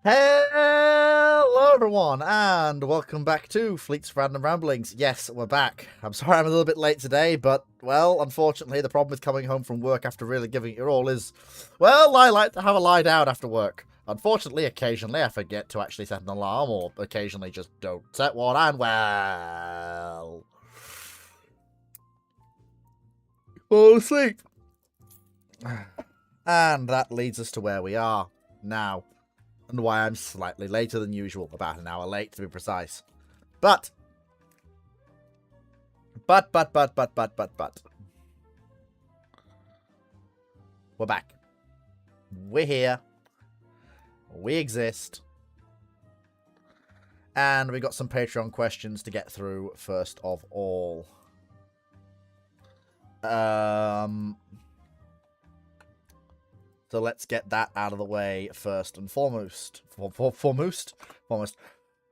Hello everyone, and welcome back to Fleet's Random Ramblings. Yes, we're back. I'm sorry I'm a little bit late today, but, well, unfortunately the problem with coming home from work after really giving it your all is, well, I like to have a lie down after work. Unfortunately, occasionally I forget to actually set an alarm, or occasionally just don't set one, and, well, fall asleep. And that leads us to where we are now. And why I'm slightly later than usual, about an hour late to be precise. But. We're back. We're here. We exist. And we got some Patreon questions to get through first of all. So let's get that out of the way first and foremost. Foremost.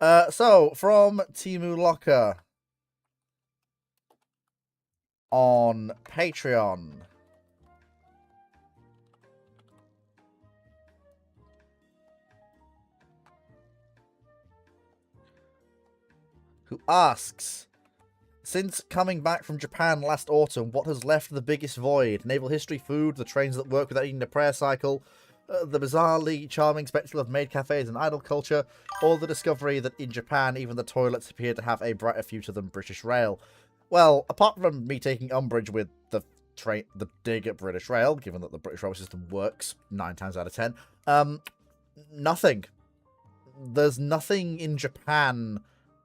So, from Timu Locker on Patreon. Who asks, since coming back from Japan last autumn, what has left the biggest void? Naval history, food, the trains that work without eating a prayer cycle, the bizarrely charming spectacle of maid cafes and idol culture, or the discovery that in Japan even the toilets appear to have a brighter future than British Rail? Well, apart from me taking umbrage with the dig at British Rail, given that the British Rail system works 9 times out of 10, nothing. There's nothing in Japan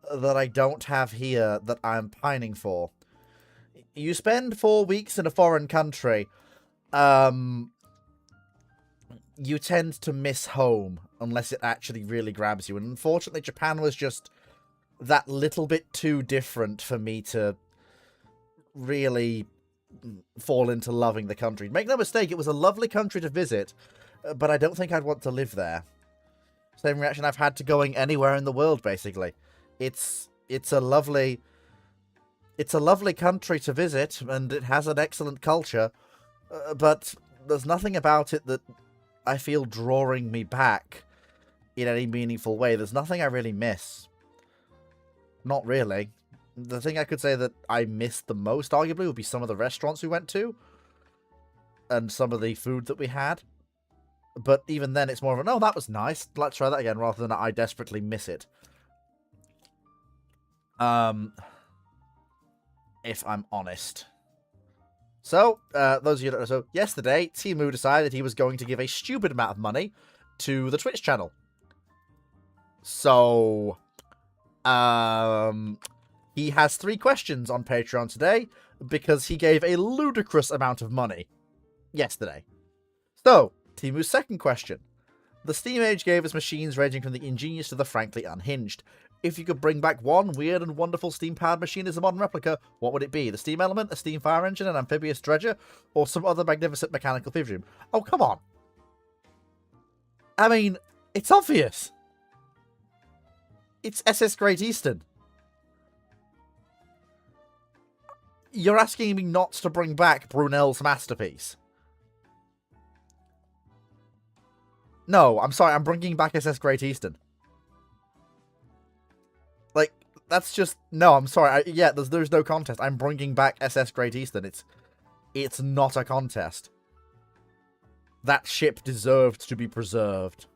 that I don't have here that I'm pining for. You spend 4 weeks in a foreign country, you tend to miss home unless it actually really grabs you. And unfortunately, Japan was just that little bit too different for me to really fall into loving the country. Make no mistake, it was a lovely country to visit, but I don't think I'd want to live there. Same reaction I've had to going anywhere in the world, basically. It's a lovely country to visit, and it has an excellent culture, but there's nothing about it that I feel drawing me back in any meaningful way. There's nothing I really miss. Not really. The thing I could say that I missed the most, arguably, would be some of the restaurants we went to, and some of the food that we had. But even then, it's more of a, no, that was nice, let's try that again, rather than I desperately miss it. If I'm honest. So, those of you that don't know, so yesterday, Timu decided he was going to give a stupid amount of money to the Twitch channel. So, he has 3 questions on Patreon today, because he gave a ludicrous amount of money yesterday. So, Timu's second question. The Steam Age gave us machines ranging from the ingenious to the frankly unhinged. If you could bring back one weird and wonderful steam-powered machine as a modern replica, what would it be? The steam element, a steam fire engine, an amphibious dredger, or some other magnificent mechanical fever? Oh, come on. I mean, it's obvious. It's SS Great Eastern. You're asking me not to bring back Brunel's masterpiece. No, I'm sorry, I'm bringing back SS Great Eastern. Like, that's just... No, I'm sorry. Yeah, there's no contest. I'm bringing back SS Great Eastern. It's not a contest. That ship deserved to be preserved.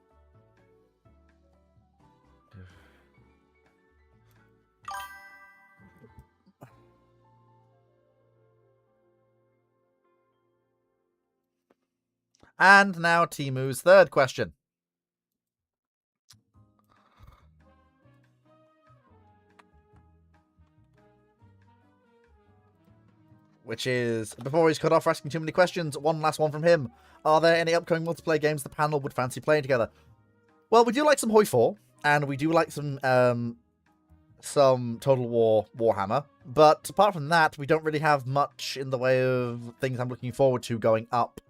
And now Timu's third question. Which is, before he's cut off for asking too many questions, one last one from him. Are there any upcoming multiplayer games the panel would fancy playing together? Well, we do like some Hoi 4, and we do like some Total War Warhammer. But apart from that, we don't really have much in the way of things I'm looking forward to going up.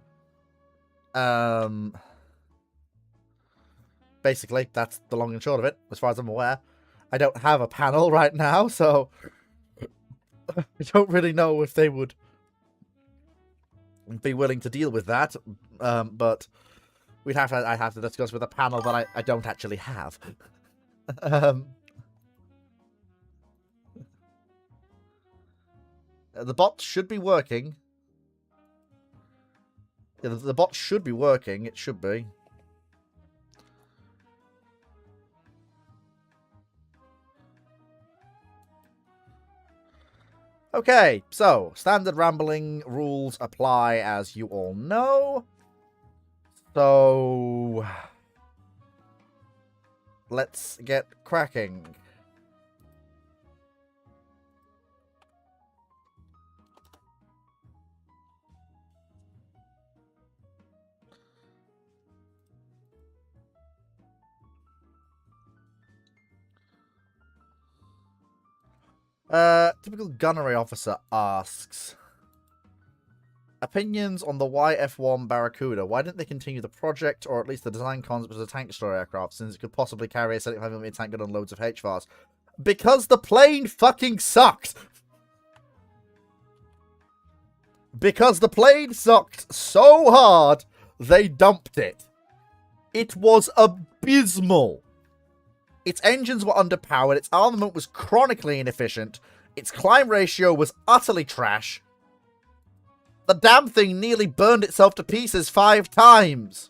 Basically, that's the long and short of it, as far as I'm aware. I don't have a panel right now, so I don't really know if they would be willing to deal with that. But I'd have to discuss with a panel that I don't actually have. The bot should be working. Yeah, the bot should be working. It should be. Okay, so standard rambling rules apply, as you all know. So let's get cracking. Typical gunnery officer asks, opinions on the YF-1 Barracuda. Why didn't they continue the project, or at least the design concept as a tank destroyer aircraft, since it could possibly carry a 75mm tank gun and loads of HVARs? Because the plane fucking sucked! Because the plane sucked so hard, they dumped it. It was abysmal. Its engines were underpowered, its armament was chronically inefficient, its climb ratio was utterly trash. The damn thing nearly burned itself to pieces 5 times.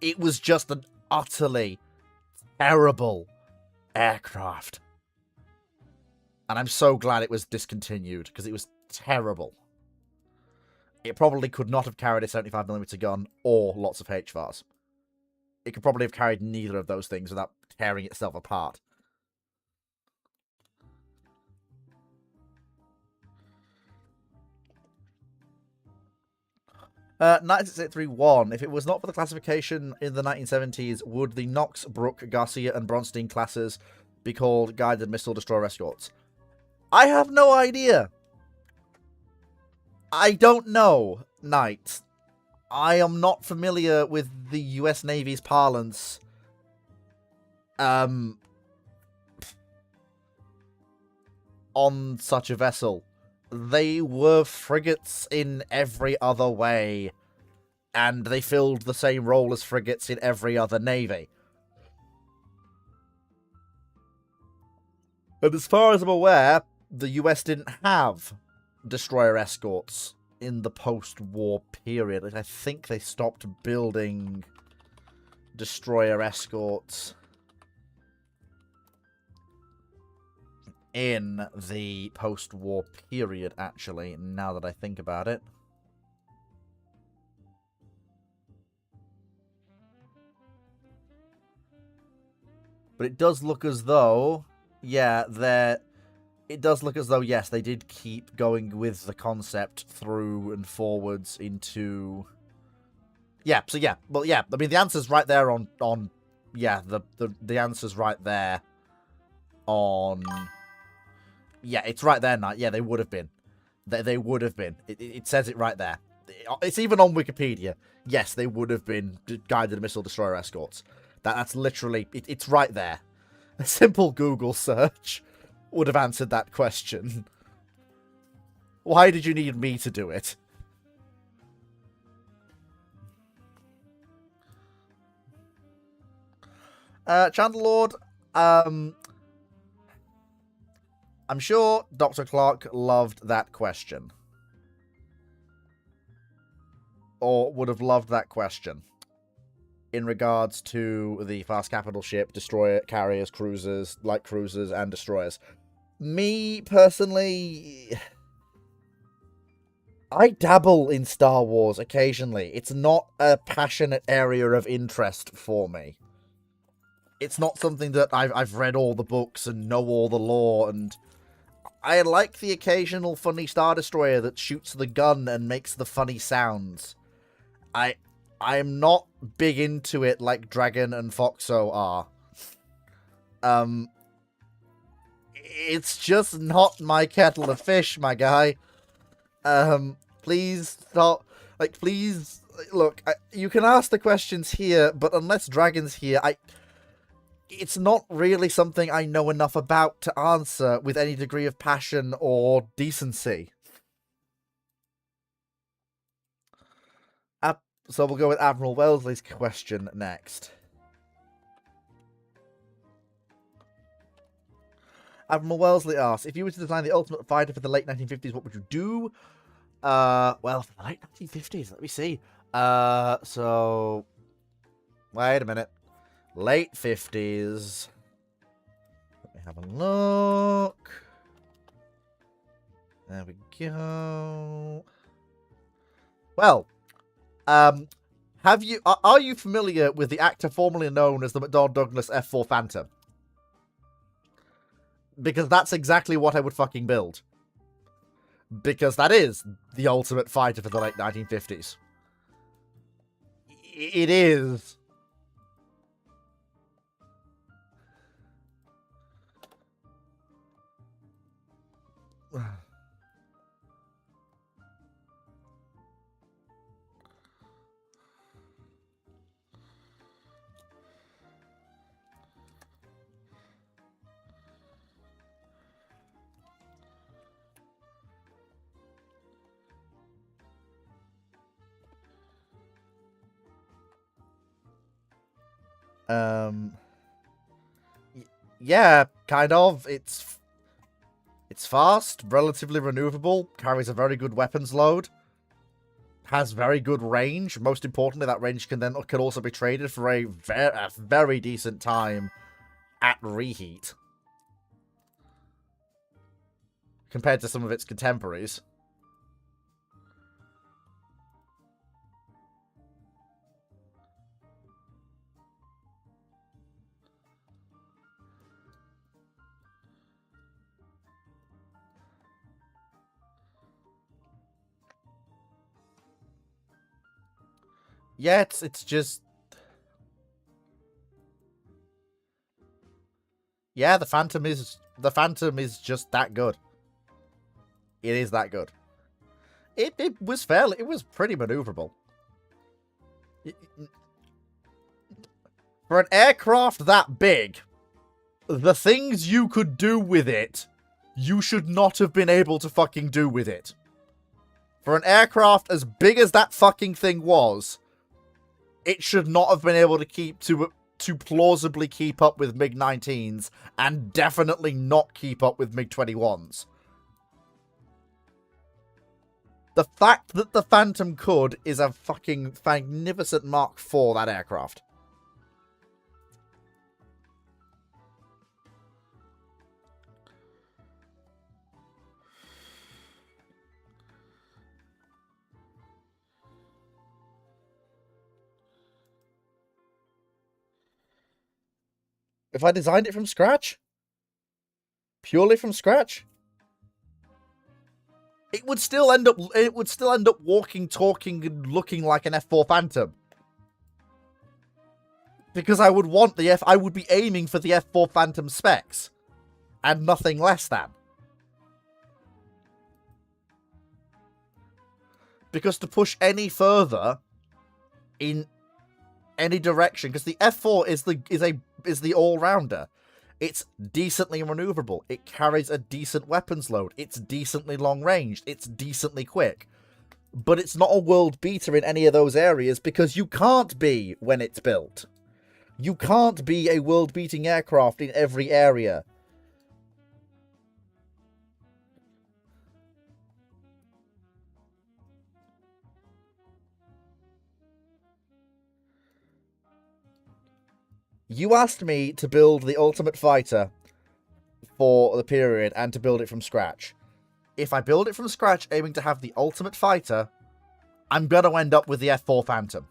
It was just an utterly terrible aircraft. And I'm so glad it was discontinued, because it was terrible. It probably could not have carried a 75mm gun or lots of HVARs. It could probably have carried neither of those things without tearing itself apart. (9631). If it was not for the classification in the 1970s, would the Knox, Brooke, Garcia, and Bronstein classes be called guided missile destroyer escorts? I have no idea. I don't know, Knight. I am not familiar with the US Navy's parlance. On such a vessel. They were frigates in every other way, and they filled the same role as frigates in every other navy. And as far as I'm aware, the US didn't have destroyer escorts in the post-war period. I think they stopped building destroyer escorts in the post-war period, actually, now that I think about it. But it does look as though, yeah, it does look as though, yes, they did keep going with the concept through and forwards into... Yeah, so yeah, well, yeah, I mean, the answer's right there on yeah, the answer's right there on... Yeah, it's right there, Knight. Yeah, they would have been. They would have been. It says it right there. It's even on Wikipedia. Yes, they would have been guided missile destroyer escorts. That's literally... It's right there. A simple Google search would have answered that question. Why did you need me to do it? Chandlord, I'm sure Dr. Clark loved that question. Or would have loved that question. In regards to the fast capital ship, destroyer, carriers, cruisers, light cruisers, and destroyers. Me, personally... I dabble in Star Wars occasionally. It's not a passionate area of interest for me. It's not something that I've read all the books and know all the lore, and... I like the occasional funny Star Destroyer that shoots the gun and makes the funny sounds. I'm not big into it like Dragon and Foxo are. It's just not my kettle of fish, my guy. Please stop. Like, please, look, you can ask the questions here, but unless Dragon's here, it's not really something I know enough about to answer with any degree of passion or decency. So we'll go with Admiral Wellesley's question next. Admiral Wellesley asks, if you were to design the ultimate fighter for the late 1950s, what would you do? Well, for the late 1950s, let me see. So, wait a minute. Late 50s. Let me have a look. There we go. Well, are you familiar with the actor formerly known as the McDonnell Douglas F4 Phantom? Because that's exactly what I would fucking build. Because that is the ultimate fighter for the late 1950s. It is. Yeah, kind of. It's fast, relatively maneuverable, carries a very good weapons load, has very good range. Most importantly, that range can also be traded for a very decent time at reheat compared to some of its contemporaries. Yeah, it's just... Yeah, the Phantom is just that good. It is that good. It was pretty maneuverable. For an aircraft that big, the things you could do with it, you should not have been able to fucking do with it. For an aircraft as big as that fucking thing was, it should not have been able to plausibly keep up with MiG-19s, and definitely not keep up with MiG-21s. The fact that the Phantom could is a fucking magnificent mark for that aircraft. If I designed it from scratch? Purely from scratch? It would still end up walking, talking, and looking like an F4 Phantom. Because I would be aiming for the F4 Phantom specs. And nothing less than. Because to push any further in any direction, because the F4 is the all-rounder. It's decently maneuverable. It carries a decent weapons load. It's decently long-ranged. It's decently quick. But it's not a world beater in any of those areas because you can't be when it's built. You can't be a world-beating aircraft in every area. You asked me to build the Ultimate Fighter for the period and to build it from scratch. If I build it from scratch aiming to have the Ultimate Fighter, I'm going to end up with the F4 Phantom.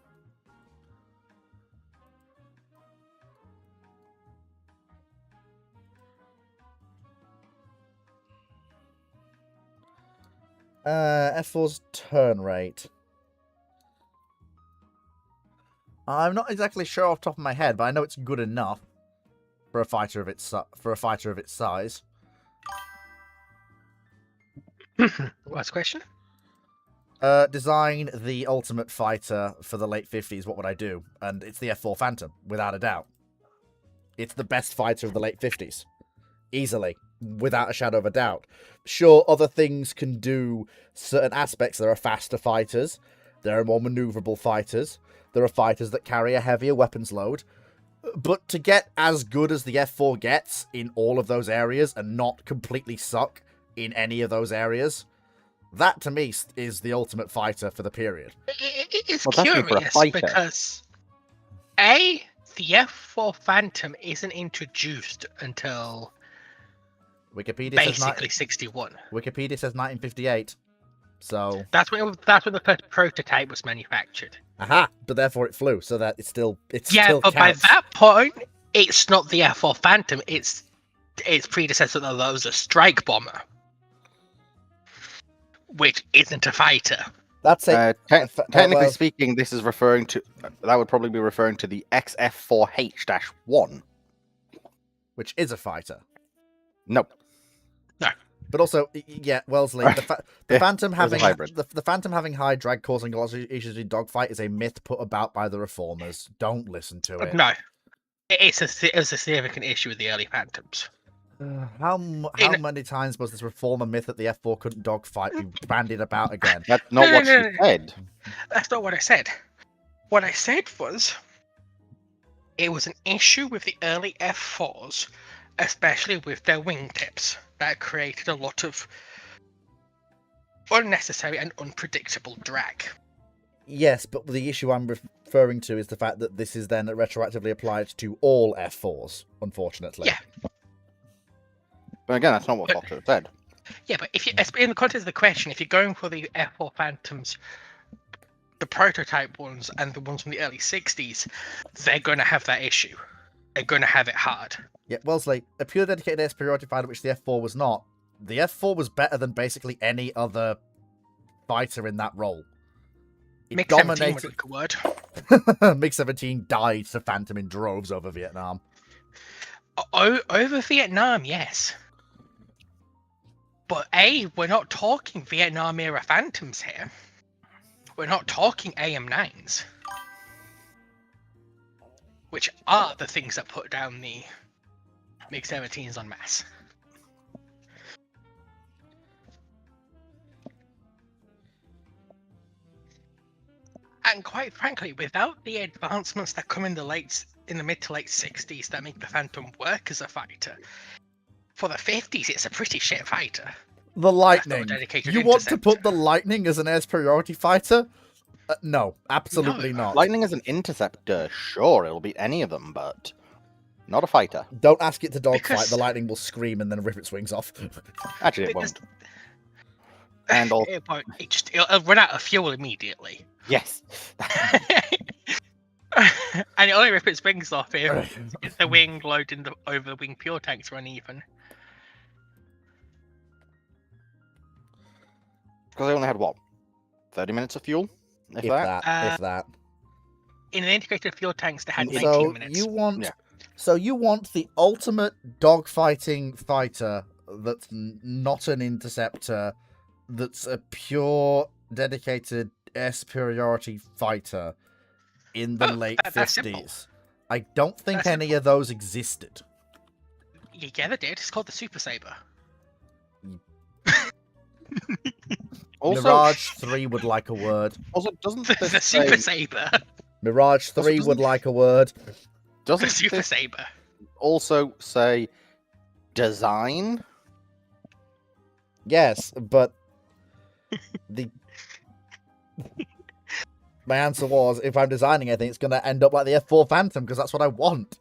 F4's turn rate. I'm not exactly sure off the top of my head, but I know it's good enough for a fighter of its size. What's the question? Design the ultimate fighter for the late 50s, what would I do? And it's the F4 Phantom, without a doubt. It's the best fighter of the late 50s. Easily. Without a shadow of a doubt. Sure, other things can do certain aspects. There are faster fighters. There are more maneuverable fighters. There are fighters that carry a heavier weapons load. But to get as good as the F4 gets in all of those areas and not completely suck in any of those areas, that to me is the ultimate fighter for the period. It's Well, definitely for a curious fighter. because the F4 Phantom isn't introduced until Wikipedia basically 61. Wikipedia says 1958. So That's when the first prototype was manufactured. aha, but therefore it flew, so that it still But counts. by that point, it's not the F4 Phantom. It's its predecessor that was a strike bomber, which isn't a fighter. That's it. Technically speaking, this is referring to that would probably be referring to the XF4H-1. Which is a fighter. Nope. No. But also, yeah, Wellesley, the Phantom having hybrid. the Phantom having high drag causing lots of issues in dogfight is a myth put about by the reformers. Don't listen to it. No, it's a significant issue with the early Phantoms. How many times was this reformer myth that the F4 couldn't dogfight be bandied about again? That's not what she said. That's not what I said. What I said was it was an issue with the early F4s, especially with their wingtips, that created a lot of unnecessary and unpredictable drag. Yes, but the issue I'm referring to is the fact that this is then retroactively applied to all F4s, unfortunately. Yeah. But again, that's not what Foster said. Yeah, but if you, in the context of the question, if you're going for the F4 Phantoms, the prototype ones and the ones from the early 60s, they're going to have that issue. They're going to have it hard. Yeah, Wellesley, a pure dedicated air superiority fighter, which the F4 was not. The F4 was better than basically any other fighter in that role. It MiG-17 would like a word. MiG-17 died to Phantom in droves over Vietnam. Over Vietnam, yes. But we're not talking Vietnam era Phantoms here. We're not talking AM9s. Which are the things that put down the MiG-17s en masse. And quite frankly, without the advancements that come in the mid to late 60s that make the Phantom work as a fighter, for the 50s it's a pretty shit fighter. The Lightning. You want to put the Lightning as an air superiority fighter? No, absolutely not. Lightning is an interceptor, sure, it'll beat any of them, but not a fighter. Don't ask it to dogfight, the Lightning will scream and then rip its wings off. Actually, it won't. And also... it'll run out of fuel immediately. Yes. And it only rip its wings off if the wing load over the wing fuel tanks are uneven. Because they only had, what, 30 minutes of fuel? If that. In the integrated fuel tanks, they had 19 minutes. So you want the ultimate dogfighting fighter that's not an interceptor, that's a pure dedicated air superiority fighter in the late 50s. I don't think any of those existed. Yeah, they did. It's called the Super Saber. Also, Mirage 3 would like a word. Also, doesn't the Super Saber? Mirage 3 would like a word. Doesn't the Super Saber also say design? Yes, but my answer was, if I'm designing anything, it's going to end up like the F4 Phantom, because that's what I want.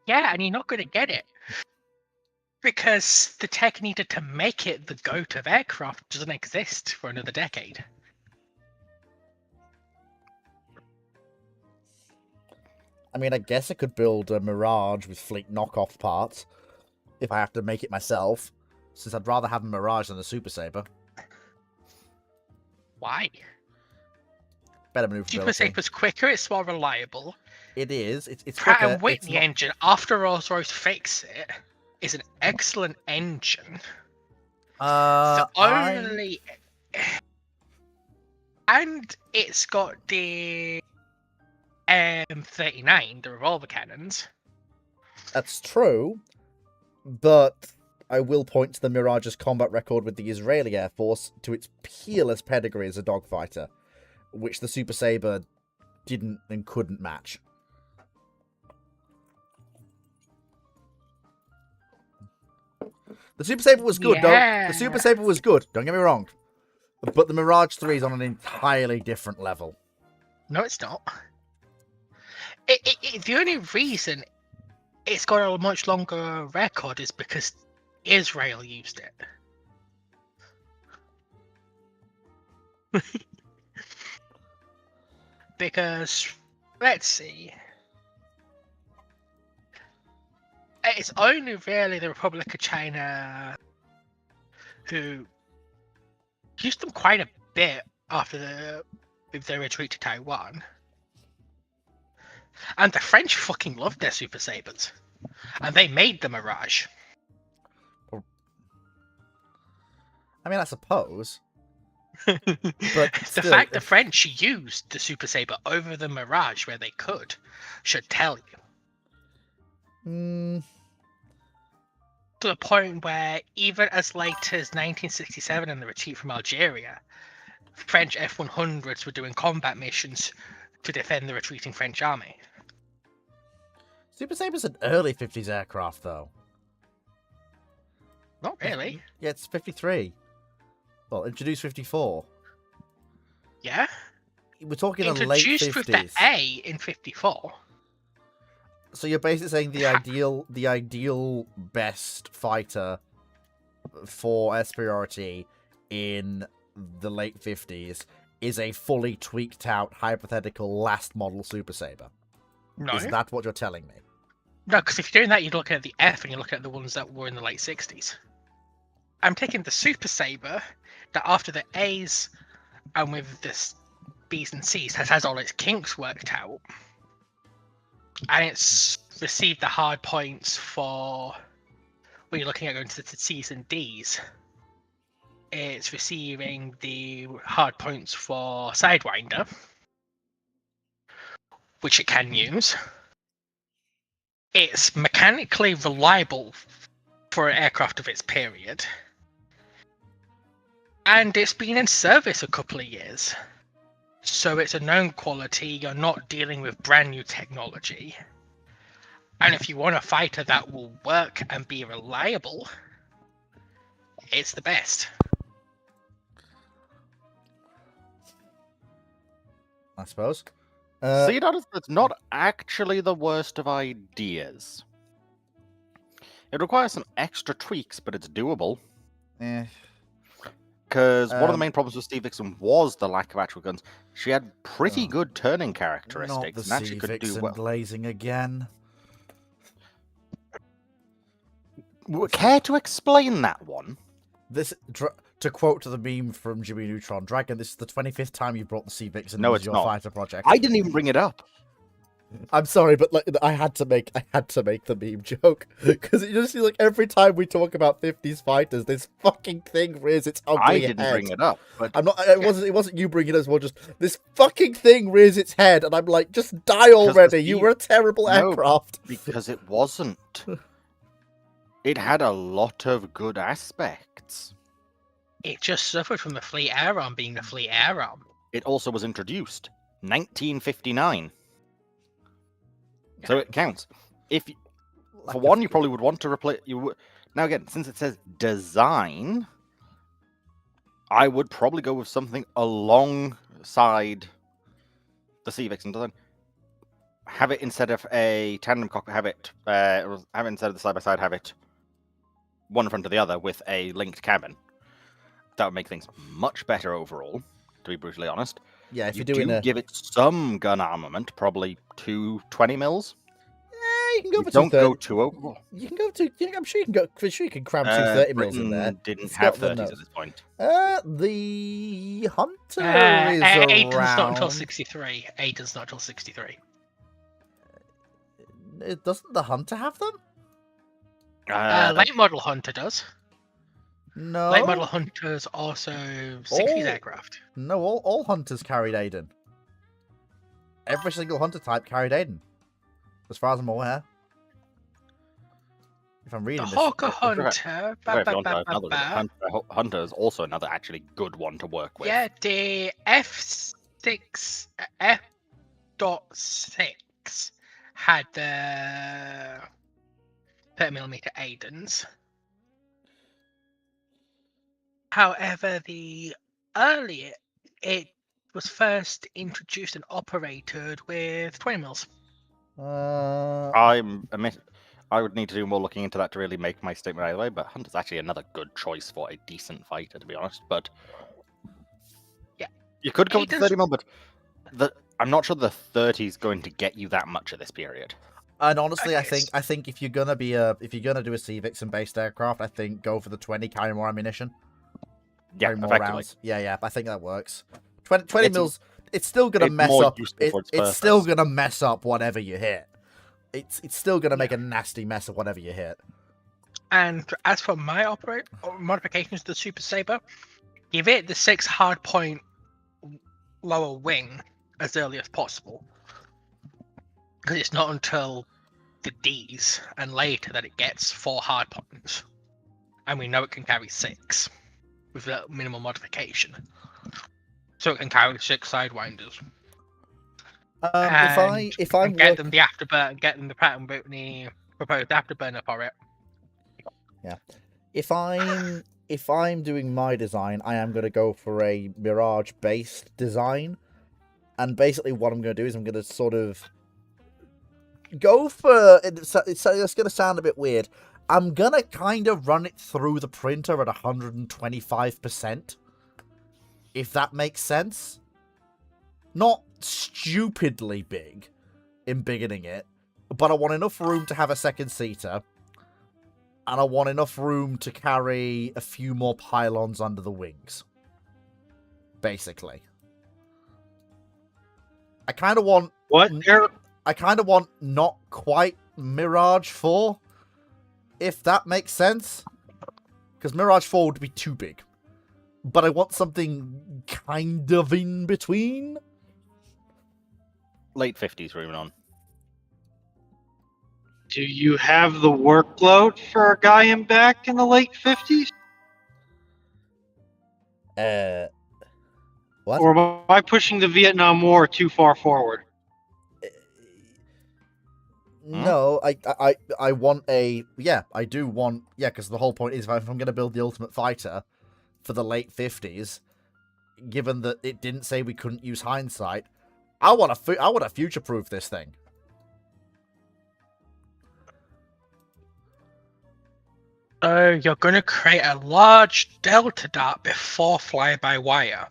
Yeah, and you're not going to get it. Because the tech needed to make it the GOAT of aircraft doesn't exist for another decade. I mean, I guess I could build a Mirage with fleet knockoff parts, if I have to make it myself, since I'd rather have a Mirage than a Super Saber. Why? Better maneuverability. Super Saber's quicker, it's more reliable. It is. It's Pratt quicker. and Whitney engine, after Rolls-Royce fix it, is an excellent engine. The I only... And it's got the M39, the revolver cannons. That's true, but I will point to the Mirage's combat record with the Israeli Air Force to its peerless pedigree as a dogfighter, which the Super Sabre didn't and couldn't match. The Super Sabre was good, Yeah. The Super Sabre was good, don't get me wrong. But the Mirage 3 is on an entirely different level. No, it's not. The only reason it's got a much longer record is because Israel used it. Because, let's see. It's only really the Republic of China who used them quite a bit after their retreat to Taiwan. And the French fucking loved their Super Sabres. And they made the Mirage. I mean, I suppose. But the still, fact the French used the Super Sabre over the Mirage where they could should tell you. To the point where even as late as 1967 in the retreat from Algeria, French F-100s were doing combat missions to defend the retreating French army. Super Sabre's an early 50s aircraft, though. Not really. Yeah, it's 53. Well, introduced 54. Yeah? We're talking the late 50s. Introduced with the A in 54. So you're basically saying the ideal best fighter for superiority in the late 50s is a fully tweaked out hypothetical last model Super Sabre. No. Is that what you're telling me? No, because if you're doing that, you're looking at the F and you're looking at the ones that were in the late 60s. I'm taking the Super Sabre that after the A's and with the B's and C's has all its kinks worked out. And it's received the hard points for when you're looking at going to the C's and D's. It's receiving the hard points for Sidewinder, which it can use. It's mechanically reliable for an aircraft of its period. And it's been in service a couple of years. So it's a known quality, you're not dealing with brand new technology. And if you want a fighter that will work and be reliable, it's the best. I suppose. See, that's not actually the worst of ideas. It requires some extra tweaks, but it's doable. Because one of the main problems with Steve Vixen was the lack of actual guns. She had pretty good turning characteristics. Not the and actually Steve could do Vixen well. glazing again. Care to explain that one? This, to quote to the meme from Jimmy Neutron, Dragon, this is the 25th time you brought the Steve Vixen No, into it's your not. fighter project. I didn't even bring it up. I'm sorry, but like I had to make the meme joke because it just seems like every time we talk about 50s fighters, this fucking thing rears its ugly I head. didn't bring it up. But I'm not. It wasn't you bringing it as well. Just this fucking thing rears its head, and I'm like, just die already. You were a terrible aircraft. Because it wasn't. It had a lot of good aspects. It just suffered from the Fleet Air Arm being the Fleet Air Arm. It also was introduced 1959. So it counts. If you, for one, you probably would want to replace. Now again, since it says design, I would probably go with something alongside the Vixen design. Have it instead of a tandem cockpit. Have it instead of the side by side. Have it one in front of the other with a linked cabin. That would make things much better overall. To be brutally honest. Yeah, if you you're doing give it some gun armament, probably 220 mils. Yeah, you can go for Don't 230. go too over. You can go to. I'm sure you can go. For sure, you can cram 230 mils in there. Didn't have 30s at this point. The Hunter is A does not around. until 63. A does not until 63. Doesn't the Hunter have them? Late model Hunter does. No. Late model Hunters also 60s Oh. aircraft. No, all hunters carried Aiden. Every single hunter type carried Aiden. As far as I'm aware. If I'm The reading this. Hawker If you Hunter. want Hunter is also another actually good one to work with. Yeah, the F6 F.6 had the 30mm Aidens. However, the earlier it was first introduced and operated with 20mm. I would need to do more looking into that to really make my statement either way, but Hunter's actually another good choice for a decent fighter, to be honest. But yeah, you could go with the 30mm, but I'm not sure the 30 is going to get you that much at this period. And honestly, I think if you're gonna do a Vixen based aircraft, I think go for the 20, carry more ammunition. Yeah, Carry more effectively. rounds. Yeah, I think that works. 20 mils. It's still gonna mess up. It's still gonna mess up whatever you hit. It's still gonna make a nasty mess of whatever you hit. And as for my modifications to the Super Saber, give it the 6 hardpoint lower wing as early as possible. Because it's not until the Ds and later that it gets 4 hardpoints. And we know it can carry 6 with that minimal modification. So it can carry 6 Sidewinders. If I'm get them the afterburn, get them the Pratt & Whitney proposed afterburner for it. Yeah, if I'm doing my design, I am going to go for a Mirage based design, and basically what I'm going to do is I'm going to sort of go for it's going to sound a bit weird. I'm going to kind of run it through the printer at 125%, if that makes sense. Not stupidly big in beginning it, but I want enough room to have a second seater, and I want enough room to carry a few more pylons under the wings. Basically. I kind of want... I kind of want not quite Mirage 4, if that makes sense. Because Mirage 4 would be too big. But I want something kind of in between. Late 50s room on. Do you have the workload for a guy in back in the late 50s? What? Or am I pushing the Vietnam War too far forward? No, I want a... Yeah, I do want... Yeah, because the whole point is if I'm going to build the Ultimate Fighter for the late 50s, given that it didn't say we couldn't use hindsight, I want to future-proof this thing. You're going to create a large delta dot before fly-by-wire.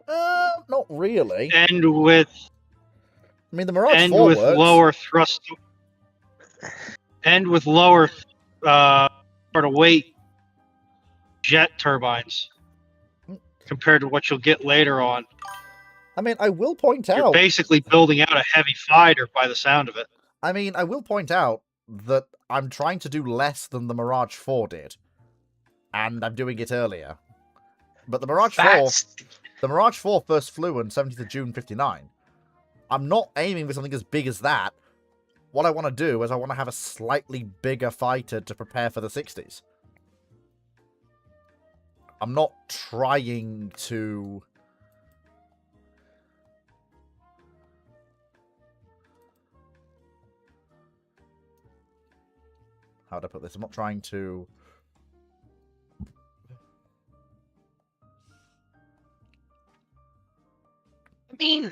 Not really. And with... I mean, the Mirage and 4 with works. lower thrust... And with lower sort of weight jet turbines compared to what you'll get later on. I mean, I will point You're out... basically building out a heavy fighter by the sound of it. I mean, I will point out that I'm trying to do less than the Mirage 4 did. And I'm doing it earlier. But the Mirage 4... The Mirage 4 first flew on 17th of June 59. I'm not aiming for something as big as that. What I want to do is I want to have a slightly bigger fighter to prepare for the 60s. I'm not trying to... How would I put this? I'm not trying to... I mean,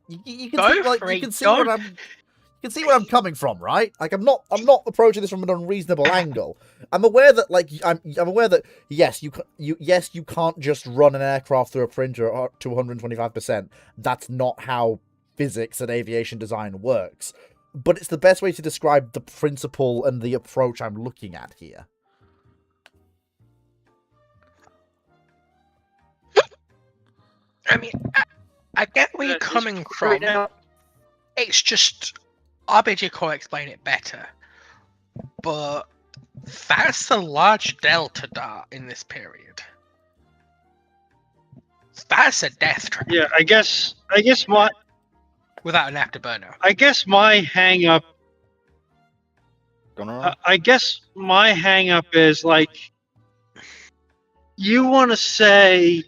you can see where I'm coming from, right? Like I'm not approaching this from an unreasonable angle. I'm aware that I'm aware that yes, you can't just run an aircraft through a printer to 125%. That's not how physics and aviation design works. But it's the best way to describe the principle and the approach I'm looking at here. I mean, I get where you're coming from. It's just RBG Core explain it better. But That's a large delta dart in this period. That's a death trap Yeah, I guess my without an afterburner. hang up. Gonna I guess my hang up is like you want to say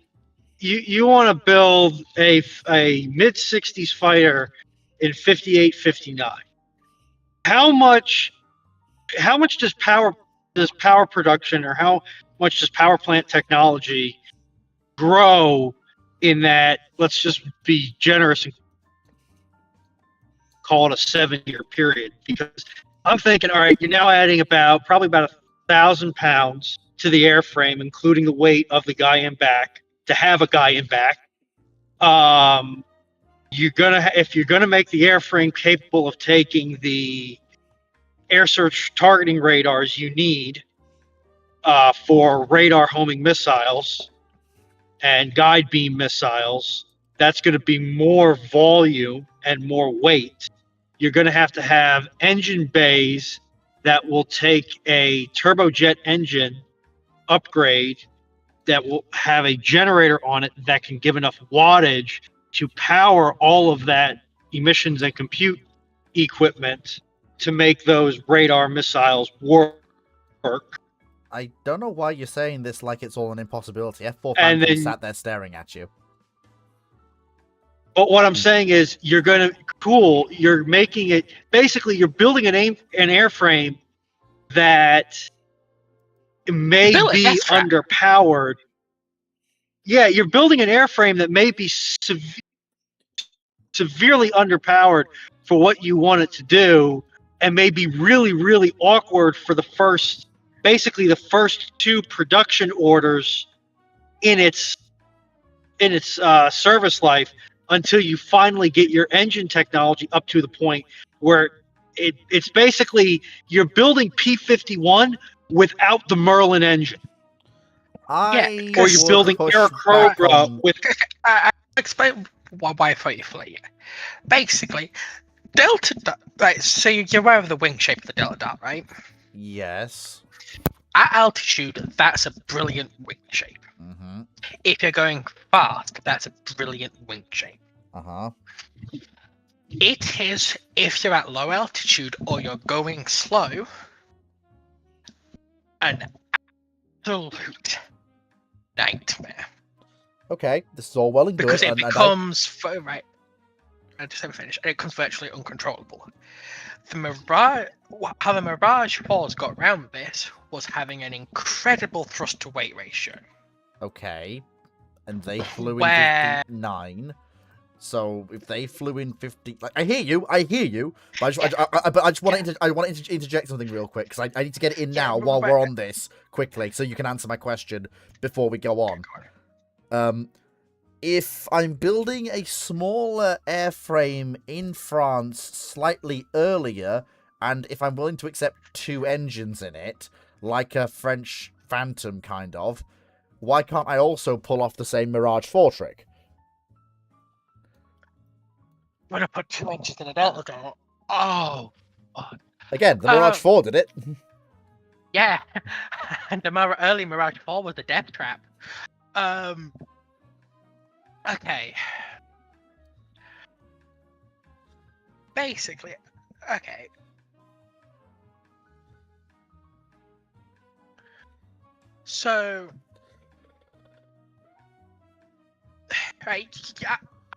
you want to build a mid 60s fighter in 58 59. How much does power production or how much does power plant technology grow in that, let's just be generous and call it a 7-year period? Because I'm thinking, all right, you're now adding probably about 1,000 pounds to the airframe, including the weight of the guy in back, to have a guy in back. If you're gonna make the airframe capable of taking the air search targeting radars you need for radar homing missiles and guide beam missiles, that's going to be more volume and more weight. You're going to have engine bays that will take a turbojet engine upgrade that will have a generator on it that can give enough wattage to power all of that emissions and compute equipment to make those radar missiles work. I don't know why you're saying this like it's all an impossibility. F4 And Phantom then- sat there staring at you. But what I'm saying is you're making it, basically you're building an airframe that may Build a be death trap. underpowered. Yeah, you're building an airframe that may be severely underpowered for what you want it to do, and may be really, really awkward for the first 2 production orders in its service life, until you finally get your engine technology up to the point where it's basically you're building P-51 without the Merlin engine, I or you're would building push Air back Cobra on- with. I explain why I thought you flee. Basically, delta dart. Right, so you're aware of the wing shape of the delta dart, right? Yes. At altitude, that's a brilliant wing shape. Mm-hmm. If you're going fast, that's a brilliant wing shape. Uh-huh. It is if you're at low altitude or you're going slow, an absolute nightmare. Okay, this is all well and good. Because it and I- becomes right. I just haven't finished. It becomes virtually uncontrollable. The Mirage, how the Mirage 4s got around this was having an incredible thrust to weight ratio. Okay. And they flew in Where- 59. So if they flew in 50, like, I hear you. But I just wanted to interject something real quick because I need to get it in Yeah, now while we're on this quickly, so you can answer my question before we go on. If I'm building a smaller airframe in France slightly earlier, and if I'm willing to accept 2 engines in it, like a French Phantom kind of, why can't I also pull off the same Mirage 4 trick? When I put 2 inches in a delta dart. Oh, fuck. Again, the Mirage 4 did it. Yeah, and the early Mirage 4 was a death trap. Okay. Basically, okay. So, right,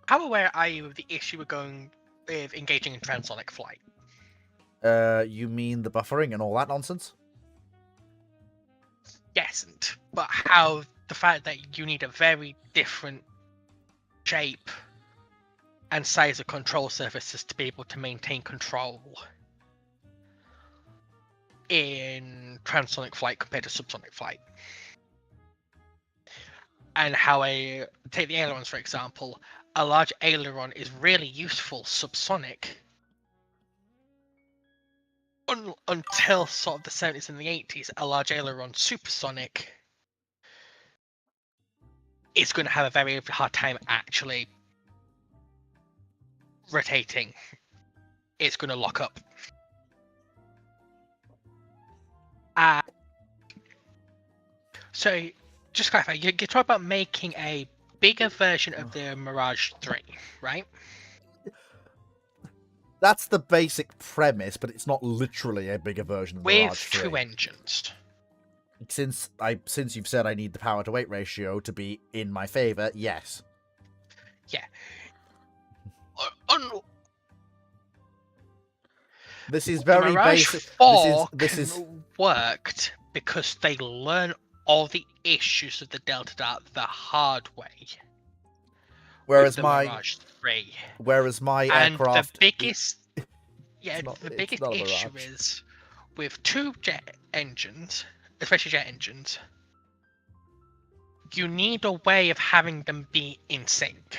how aware are you of the issue with engaging in transonic flight? You mean the buffering and all that nonsense? Yes, but how the fact that you need a very different shape and size of control surfaces to be able to maintain control in transonic flight compared to subsonic flight. And how take the ailerons for example, a large aileron is really useful subsonic until sort of the 70s and the 80s. A large aileron supersonic is going to have a very hard time actually rotating. It's going to lock up. So, just clarify, you're talking about making a bigger version of the Mirage 3, right? That's the basic premise, but it's not literally a bigger version of the With Mirage 3. 2 engines. Since you've said I need the power to weight ratio to be in my favor, yes. Yeah. This is The very Mirage basic. 4 This is worked because they learn all the issues of the Delta Dart the hard way. whereas the my Mirage 3. aircraft. And the biggest, not a issue Mirage. is with 2 jet engines, especially jet engines. You need a way of having them be in sync,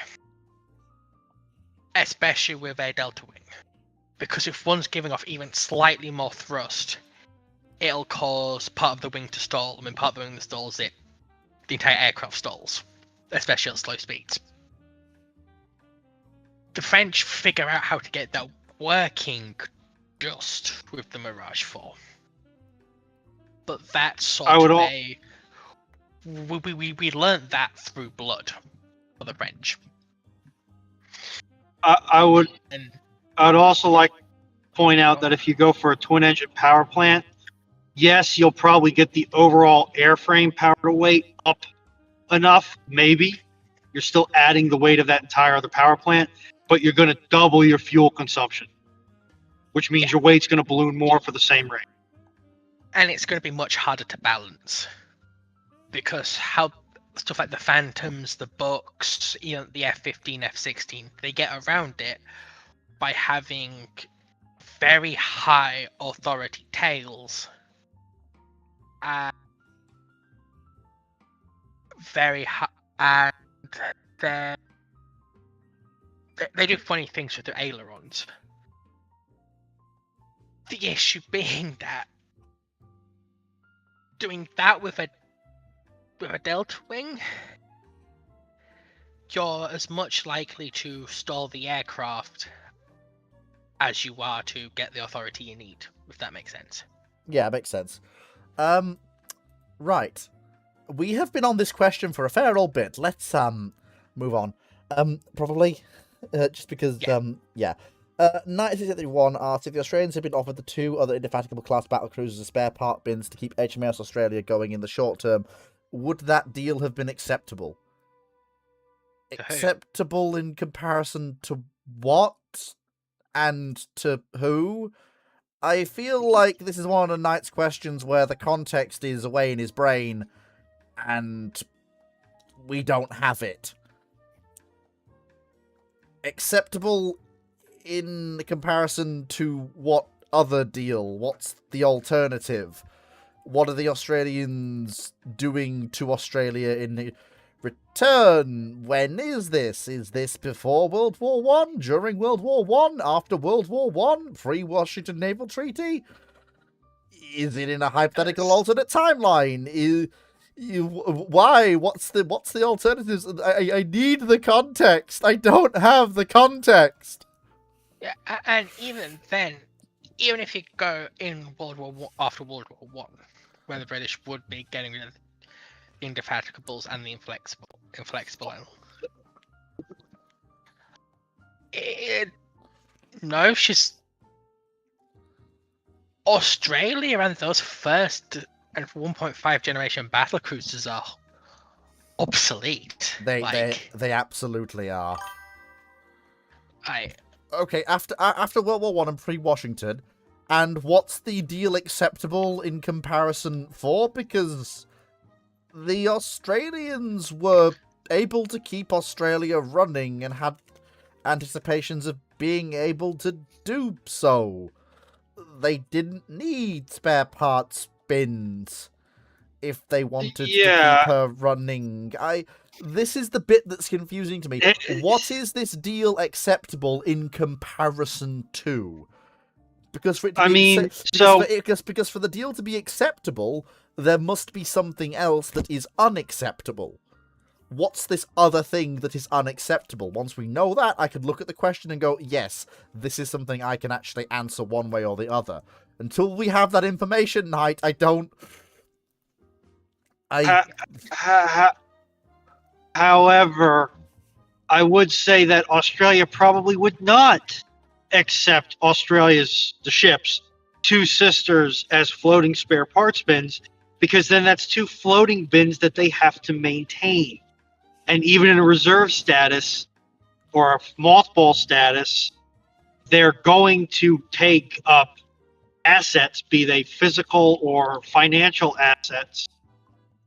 especially with a Delta Wing, because if one's giving off even slightly more thrust, it'll cause part of the wing to stall. I mean, part of the wing that stalls it, the entire aircraft stalls, especially at slow speeds. The French figure out how to get that working just with the Mirage 4. But that's sort of a... We learned that through blood for the French. I'd also like to point out that if you go for a twin-engine power plant, yes, you'll probably get the overall airframe power to weight up enough, maybe. You're still adding the weight of that entire other power plant, but you're going to double your fuel consumption, which means your weight's going to balloon more for the same rate. And it's going to be much harder to balance, because how stuff like the Phantoms, the Bucks, the F-15, F-16, they get around it by having very high authority tails. Very high, and they do funny things with their ailerons. The issue being that doing that with a Delta Wing, you're as much likely to stall the aircraft as you are to get the authority you need, if that makes sense. Yeah, it makes sense. Right. We have been on this question for a fair old bit. Let's move on. Probably. Just because, yeah. 1971 asks if the Australians have been offered the 2 other Indefatigable class battlecruisers as spare part bins to keep HMAS Australia going in the short term, would that deal have been acceptable? Acceptable in comparison to what? And to who? I feel like this is one of Knight's questions where the context is away in his brain and we don't have it. Acceptable in comparison to what other deal? What's the alternative? What are the Australians doing to Australia in return? When is this? Is this before World War One? During World War One? After World War One? Pre-Washington Naval Treaty? Is it in a hypothetical alternate timeline? Why? What's the alternatives? I need the context. I don't have the context. Yeah, and even then, even if you go in World War One, after World War One, where the British would be getting rid of the Indefatigables and the inflexible. No, she's Australia, and those first and 1.5 generation battle cruisers are obsolete. They absolutely are. I Okay, after World War One and pre-Washington, and what's the deal acceptable in comparison for? Because the Australians were able to keep Australia running and had anticipations of being able to do so. They didn't need spare parts bins if they wanted to keep her running. This is the bit that's confusing to me. What is this deal acceptable in comparison to? Because for it to be because for the deal to be acceptable, there must be something else that is unacceptable. What's this other thing that is unacceptable? Once we know that, I could look at the question and go, yes, this is something I can actually answer one way or the other. Until we have that information, Knight, I don't... I However, I would say that Australia probably would not accept the ships, Two Sisters, as floating spare parts bins, because then that's two floating bins that they have to maintain. And even in a reserve status or a mothball status, they're going to take up assets, be they physical or financial assets,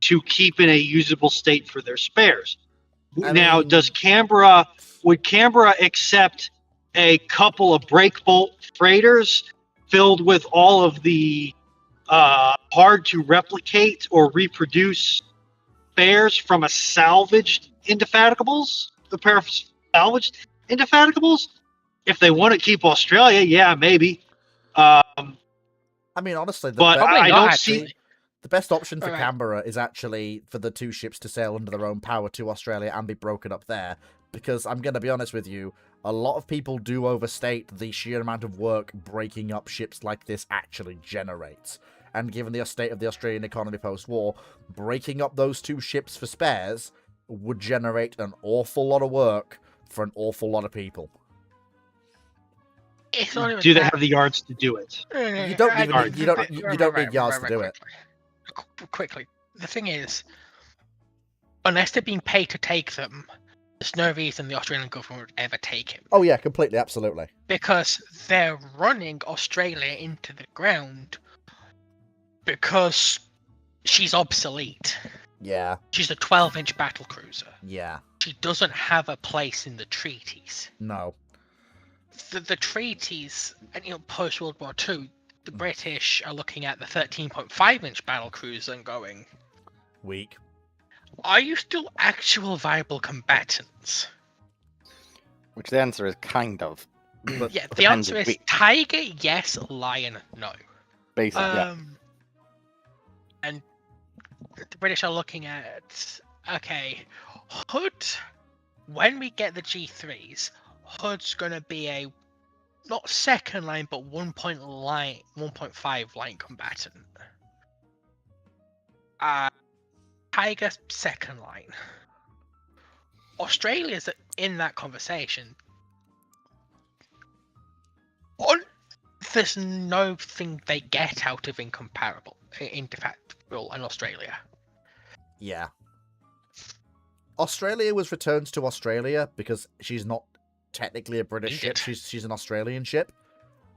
to keep in a usable state for their spares. Now, would Canberra accept a couple of breakbolt freighters filled with all of the hard to replicate or reproduce spares from a salvaged Indefatigables? A pair of salvaged Indefatigables? If they want to keep Australia, yeah, maybe. I mean, honestly, But I not, don't actually. see. the best option for Alright. Canberra is actually for the two ships to sail under their own power to Australia and be broken up there. Because I'm going to be honest with you, a lot of people do overstate the sheer amount of work breaking up ships like this actually generates. And given the state of the Australian economy post-war, breaking up those two ships for spares would generate an awful lot of work for an awful lot of people. It's not even Do they that. have the yards to do it? You don't even you don't need yards to do it. Quickly. The thing is, unless they're being paid to take them, there's no reason the Australian government would ever take him. Oh yeah, completely, absolutely. Because they're running Australia into the ground because she's obsolete. Yeah, She's a 12-inch battle cruiser. yeah, She doesn't have a place in the treaties. no. The treaties, and post World War II, the British are looking at the 13.5-inch battle cruiser and going, Weak. are you still actual viable combatants? Which the answer is kind of. But Yeah, the depends answer is which, Tiger, yes, Lion, no. basically, yeah. And the British are looking at, okay, Hood, when we get the G3s, Hood's going to be a, not second line, but 1.5 line combatant. Tiger, second line. Australia's in that conversation. There's nothing they get out of Indefatigible in Australia. Yeah. Australia was returned to Australia because she's not technically a British ship. She's an Australian ship,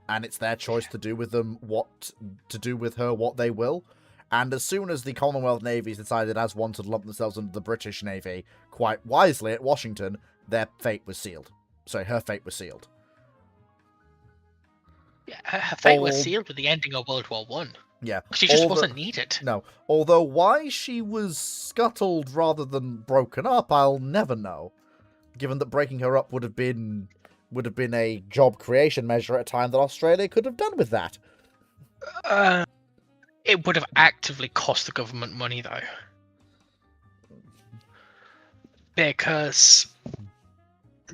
and it's their choice to do with them what they will. And as soon as the Commonwealth navies decided as one to lump themselves under the British Navy, quite wisely at Washington, their fate was sealed. Sorry, her fate was sealed. Yeah, her fate was sealed with the ending of World War One. Yeah. She just wasn't needed. No. Although why she was scuttled rather than broken up, I'll never know. Given that breaking her up would have been a job creation measure at a time that Australia could have done with that. It would have actively cost the government money, though. Because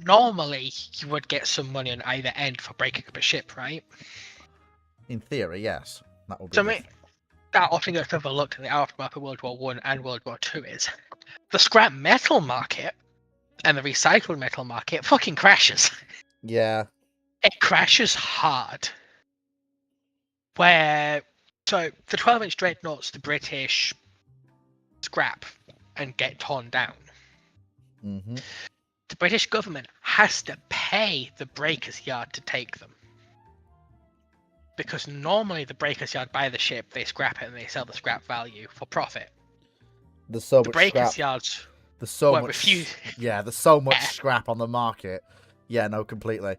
normally you would get some money on either end for breaking up a ship, right? In theory, yes. That would be. So that often gets overlooked in the aftermath of World War One and World War Two is the scrap metal market and the recycled metal market fucking crashes. Yeah. It crashes hard. So the 12-inch dreadnoughts, the British scrap and get torn down. Mm-hmm. The British government has to pay the breakers yard to take them. Because normally the breakers yard buy the ship, they scrap it, and they sell the scrap value for profit. There's so The much breakers scrap. yards There's so were much. refused. Yeah, there's so much Yeah. scrap on the market. Yeah, no, completely.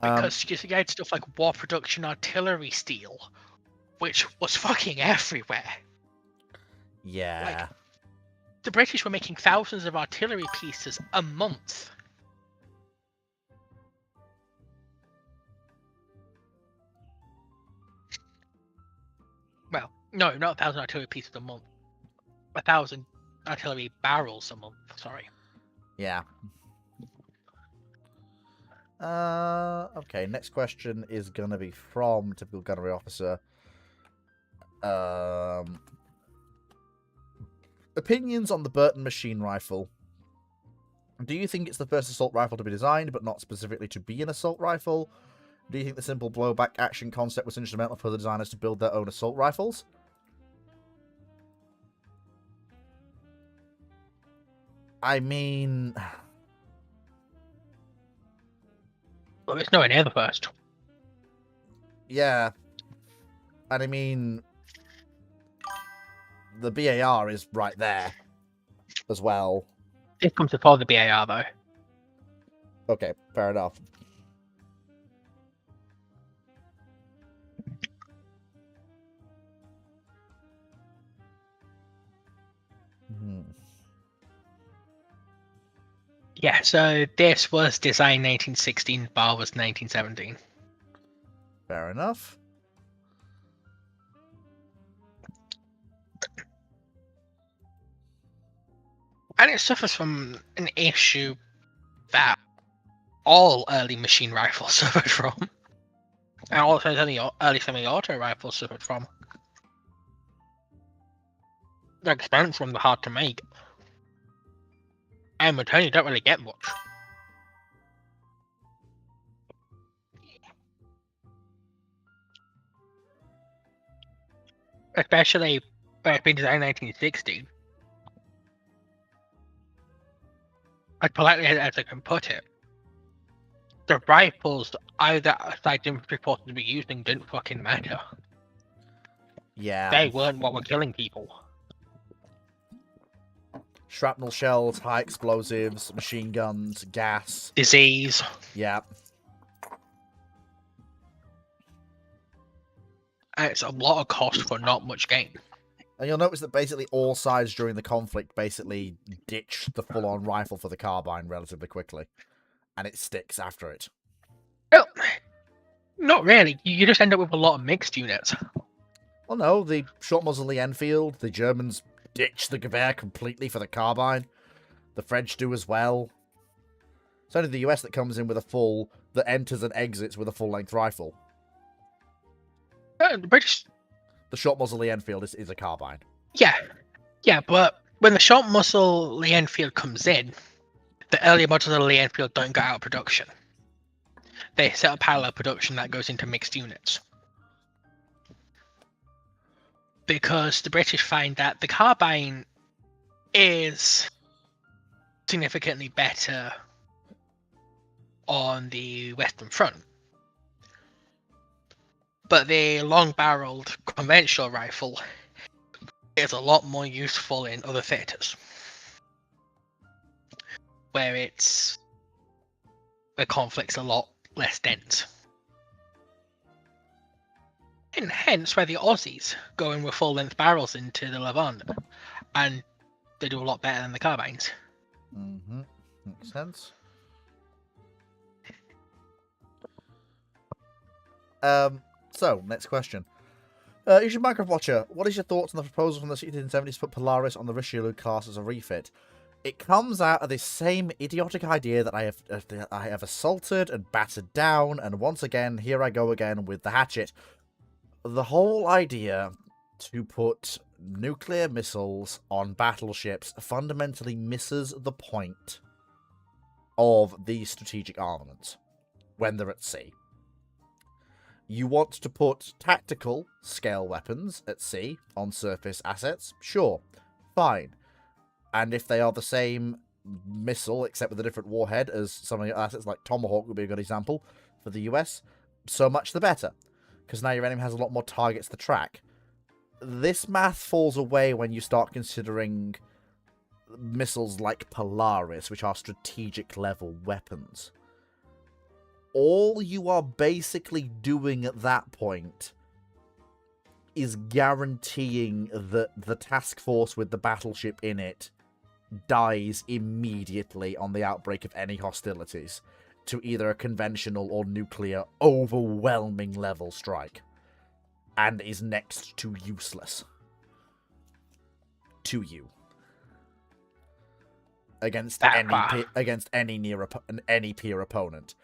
Because you had stuff like war production artillery steel, which was fucking everywhere. Yeah. The British were making thousands of artillery pieces a month. Well, no, not 1,000 artillery pieces a month. 1,000 artillery barrels a month, sorry. Yeah. Okay, next question is gonna be from typical gunnery officer. Opinions on the Burton machine rifle. Do you think it's the first assault rifle to be designed, but not specifically to be an assault rifle? Do you think the simple blowback action concept was instrumental for the designers to build their own assault rifles? I mean... Well, it's nowhere near the first. Yeah. And I mean... The BAR is right there as well. It comes before the BAR, though. Okay, fair enough. Yeah, so this was designed 1916, BAR was 1917. Fair enough. And it suffers from an issue that all early machine rifles suffered from. And also early semi-auto rifles suffered from. They're expensive and they're hard to make. And in return, you don't really get much. Especially when it's been designed in 1960. As politely as I can put it, the rifles either side infantry forces were using didn't fucking matter. Yeah. They weren't what were killing people. Shrapnel shells, high explosives, machine guns, gas. Disease. Yeah. And it's a lot of cost for not much gain. And you'll notice that basically all sides during the conflict basically ditch the full-on rifle for the carbine relatively quickly. And it sticks after it. Well, not really. You just end up with a lot of mixed units. Well, no, the short muzzle Lee Enfield, the Germans ditch the Gewehr completely for the carbine. The French do as well. It's only the US that comes in with a full, that enters and exits with a full-length rifle. The British... The short muzzle Lee Enfield is a carbine. Yeah, but when the short muzzle Lee Enfield comes in, the earlier models of the Lee Enfield don't go out of production. They set up parallel production that goes into mixed units. Because the British find that the carbine is significantly better on the Western Front. But the long-barreled conventional rifle is a lot more useful in other theatres. Where the conflict's a lot less dense. And hence where the Aussies go in with full-length barrels into the Levant, and they do a lot better than the carbines. Mm-hmm. Makes sense. So, next question. You should Minecraft Watcher, what is your thoughts on the proposal from the 1670s to put Polaris on the Richelieu class as a refit? It comes out of this same idiotic idea that I have assaulted and battered down, and once again, here I go again with the hatchet. The whole idea to put nuclear missiles on battleships fundamentally misses the point of these strategic armaments when they're at sea. You want to put tactical scale weapons at sea on surface assets? Sure, fine. And if they are the same missile, except with a different warhead as some of your assets, like Tomahawk would be a good example for the US, so much the better. Because now your enemy has a lot more targets to track. This math falls away when you start considering missiles like Polaris, which are strategic level weapons. All you are basically doing at that point is guaranteeing that the task force with the battleship in it dies immediately on the outbreak of any hostilities to either a conventional or nuclear overwhelming level strike, and is next to useless to you against any peer opponent,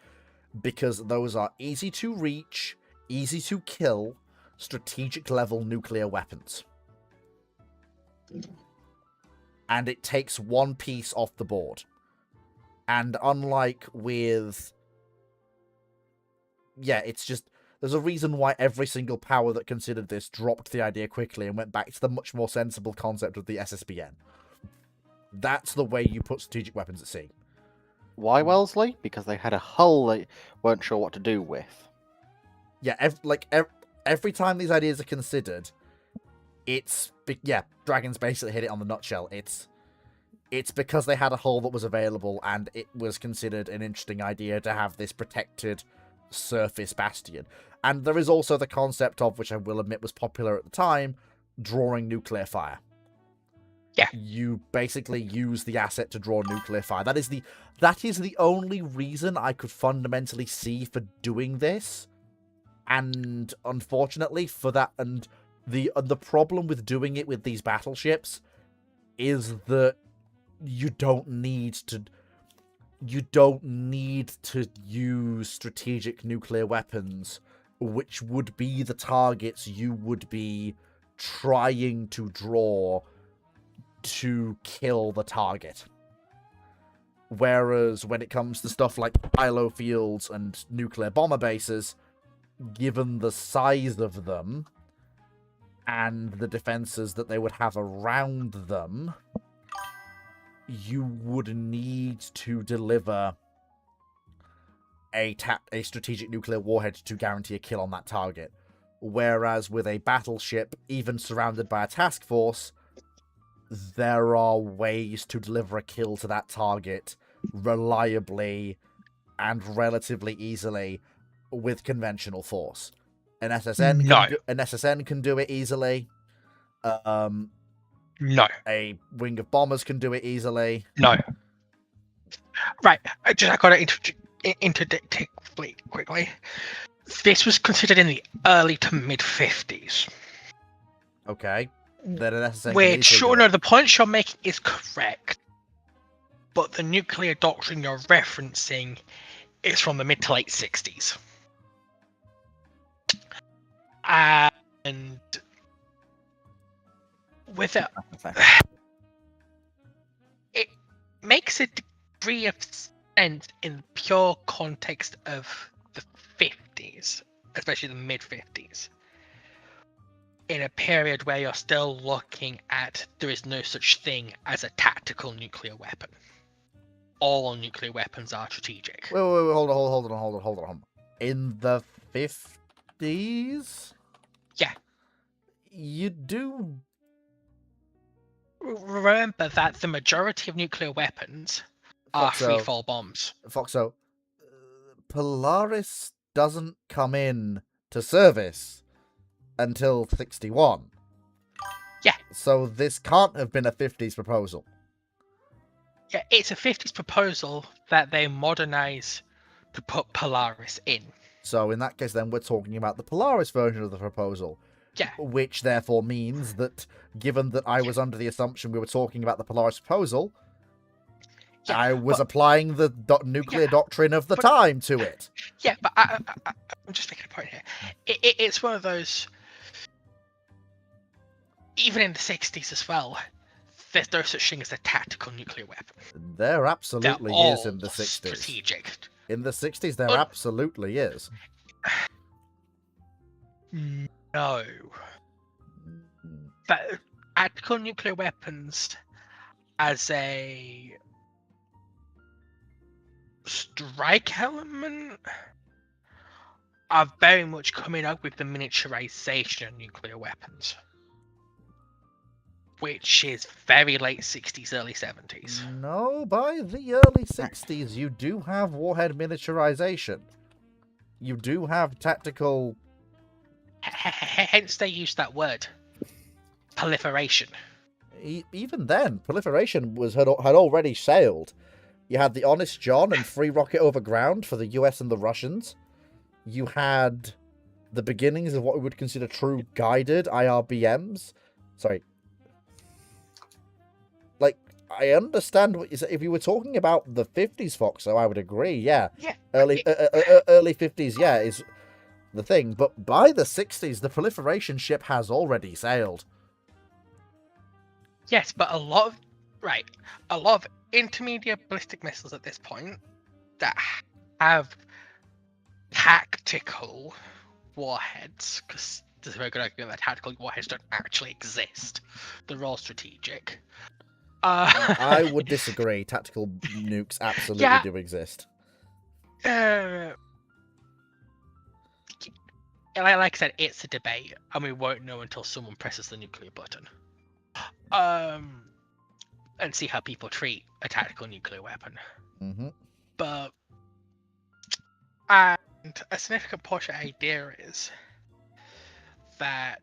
because those are easy to reach, easy to kill, strategic level nuclear weapons. and it takes one piece off the board. And unlike with... Yeah, it's just... There's a reason why every single power that considered this dropped the idea quickly and went back to the much more sensible concept of the SSBN. That's the way you put strategic weapons at sea. Why, Wellesley? Because they had a hull they weren't sure what to do with. Yeah, every time these ideas are considered, it's... Yeah, Dragons basically hit it on the nutshell. It's because they had a hull that was available, and it was considered an interesting idea to have this protected surface bastion. And there is also the concept of, which I will admit was popular at the time, drawing nuclear fire. Yeah. You basically use the asset to draw nuclear fire. That is the only reason I could fundamentally see for doing this. And unfortunately for that, and the problem with doing it with these battleships is that you don't need to use strategic nuclear weapons, which would be the targets you would be trying to draw to kill the target. Whereas when it comes to stuff like ILO fields and nuclear bomber bases, given the size of them and the defenses that they would have around them, you would need to deliver a strategic nuclear warhead to guarantee a kill on that target. Whereas with a battleship, even surrounded by a task force, there are ways to deliver a kill to that target reliably and relatively easily with conventional force. An SSN can do it easily. No. A wing of bombers can do it easily. No. Right. I got to interdict quickly. This was considered in the early to mid 50s. Okay. Then an SSN Which, sure, no, the point you're making is correct. But the nuclear doctrine you're referencing is from the mid to late 60s. And with it, it makes a degree of sense in the pure context of the 50s, especially the mid 50s. In a period where you're still looking at there is no such thing as a tactical nuclear weapon. All nuclear weapons are strategic. Wait, hold on. In the 50s? Yeah. You do... Remember that the majority of nuclear weapons are free-fall bombs. Foxo, Polaris doesn't come in to service until 61. Yeah. So this can't have been a 50s proposal. Yeah, it's a 50s proposal that they modernize to put Polaris in. So in that case, then we're talking about the Polaris version of the proposal. Yeah. Which therefore means that, given that I was under the assumption we were talking about the Polaris proposal, yeah, I was applying the nuclear doctrine of the time to it. Yeah, but I'm just making a point here. It's one of those... Even in the 60s as well, there's no such thing as a tactical nuclear weapon. There absolutely is in the 60s. Strategic. In the 60s, there absolutely is. No. But tactical nuclear weapons as a strike element are very much coming up with the miniaturization of nuclear weapons, which is very late 60s, early 70s. No, by the early 60s, you do have warhead miniaturization. You do have tactical... Hence they use that word. Proliferation. Even then, proliferation had already sailed. You had the Honest John and Free Rocket Over Ground for the US and the Russians. You had the beginnings of what we would consider true guided IRBMs. Sorry. Like, I understand what you say. If you were talking about the 50s, Foxo, I would agree, yeah. Yeah. Early 50s, yeah, is the thing. But by the 60s, the proliferation ship has already sailed. Yes, but a lot of Right. A lot of intermediate ballistic missiles at this point that have tactical warheads, because there's a very good argument that tactical warheads don't actually exist. They're all strategic. I would disagree. Tactical nukes absolutely Yeah. do exist. Like I said, it's a debate, and we won't know until someone presses the nuclear button. And see how people treat a tactical nuclear weapon. Mm-hmm. But and a significant portion of the idea is that